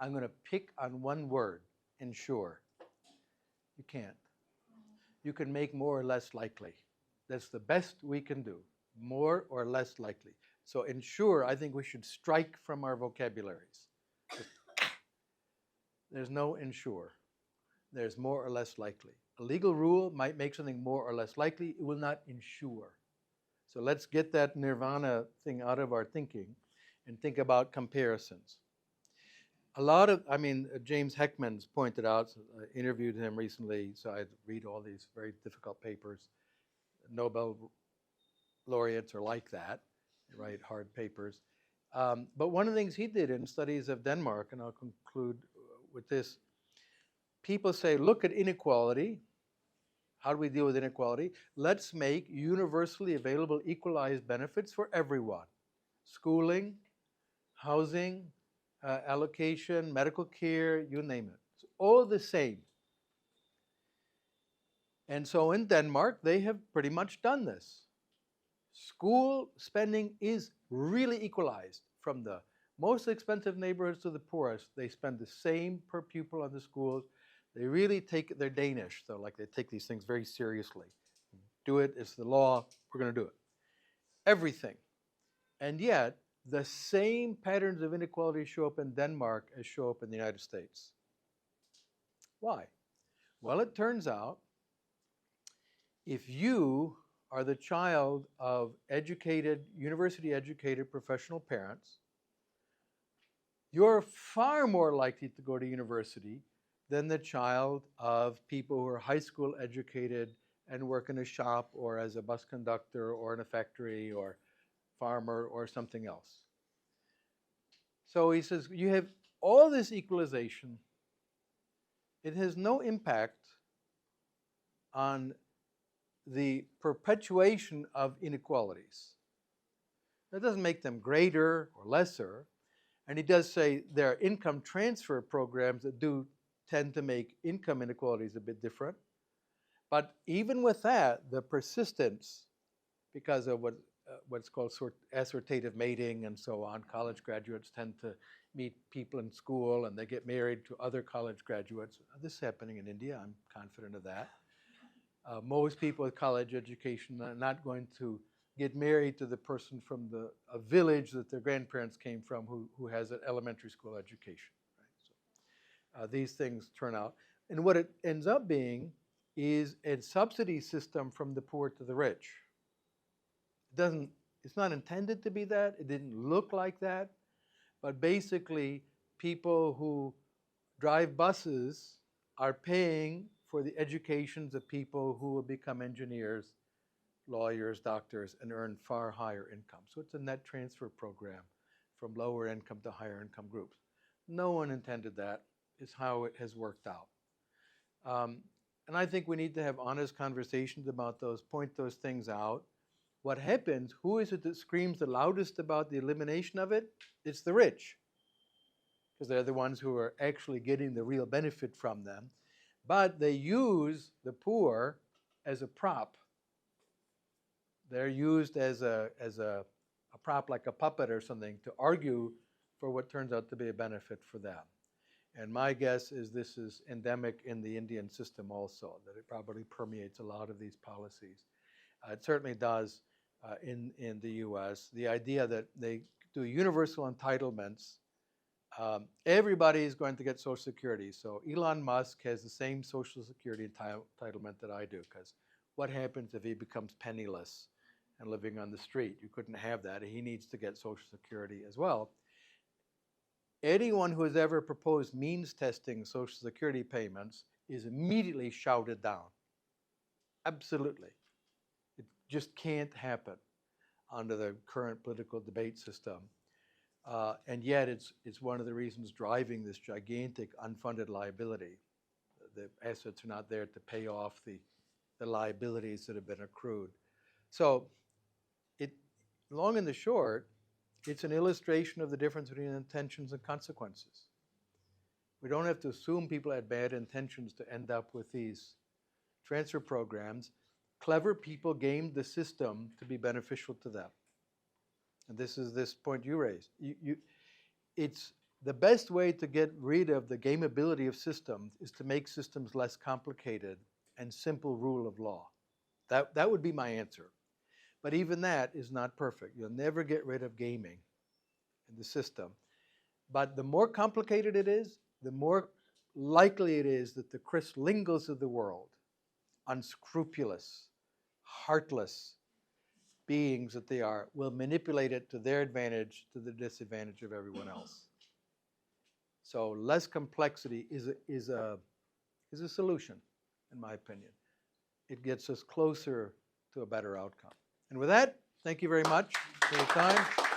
I'm going to pick on one word, ensure. You can't. You can make more or less likely. That's the best we can do, more or less likely. So ensure, I think we should strike from our vocabularies. There's no ensure. There's more or less likely. A legal rule might make something more or less likely. It will not ensure. So let's get that nirvana thing out of our thinking and think about comparisons. James Heckman's pointed out, I interviewed him recently, so I read all these very difficult papers. Nobel laureates are like that, they write hard papers. But one of the things he did in studies of Denmark, and I'll conclude with this, people say, look at inequality. How do we deal with inequality? Let's make universally available equalized benefits for everyone. Schooling, housing, allocation, medical care, you name it. It's all the same. And so in Denmark, they have pretty much done this. School spending is really equalized. From the most expensive neighborhoods to the poorest, they spend the same per pupil on the schools. They really they're Danish, so like they take these things very seriously. Do it, it's the law, we're going to do it. Everything. And yet, the same patterns of inequality show up in Denmark as show up in the United States. Why? Well, it turns out if you are the child of educated, university-educated professional parents, you're far more likely to go to university than the child of people who are high school educated and work in a shop or as a bus conductor or in a factory or farmer or something else. So he says, you have all this equalization. It has no impact on the perpetuation of inequalities. That doesn't make them greater or lesser. And he does say there are income transfer programs that do tend to make income inequalities a bit different. But even with that, the persistence, because of what's called assortative mating and so on, college graduates tend to meet people in school and they get married to other college graduates. This is happening in India, I'm confident of that. Most people with college education are not going to get married to the person from a village that their grandparents came from who has an elementary school education. Right? So, these things turn out. And what it ends up being is a subsidy system from the poor to the rich. It's not intended to be that. It didn't look like that. But basically, people who drive buses are paying for the educations of people who will become engineers, lawyers, doctors, and earn far higher income. So it's a net transfer program from lower income to higher income groups. No one intended that. It's how it has worked out. And I think we need to have honest conversations about those, point those things out. What happens, who is it that screams the loudest about the elimination of it? It's the rich, because they're the ones who are actually getting the real benefit from them. But they use the poor as a prop. They're used as a prop, like a puppet or something, to argue for what turns out to be a benefit for them. And my guess is this is endemic in the Indian system also, that it probably permeates a lot of these policies. It certainly does in the US. The idea that they do universal entitlements, everybody is going to get Social Security. So Elon Musk has the same Social Security entitlement that I do, because what happens if he becomes penniless and living on the street? You couldn't have that. He needs to get Social Security as well. Anyone who has ever proposed means testing Social Security payments is immediately shouted down. Absolutely. It just can't happen under the current political debate system. And yet it's one of the reasons driving this gigantic unfunded liability. The assets are not there to pay off the liabilities that have been accrued. So long and the short, it's an illustration of the difference between intentions and consequences. We don't have to assume people had bad intentions to end up with these transfer programs. Clever people gamed the system to be beneficial to them. And this is this point you raised. It's the best way to get rid of the gameability of systems is to make systems less complicated and simple rule of law. That would be my answer. But even that is not perfect. You'll never get rid of gaming in the system. But the more complicated it is, the more likely it is that the Chris Lingles of the world, unscrupulous, heartless beings that they are, will manipulate it to their advantage, to the disadvantage of everyone else. So less complexity is a solution, in my opinion. It gets us closer to a better outcome. And with that, thank you very much for your time.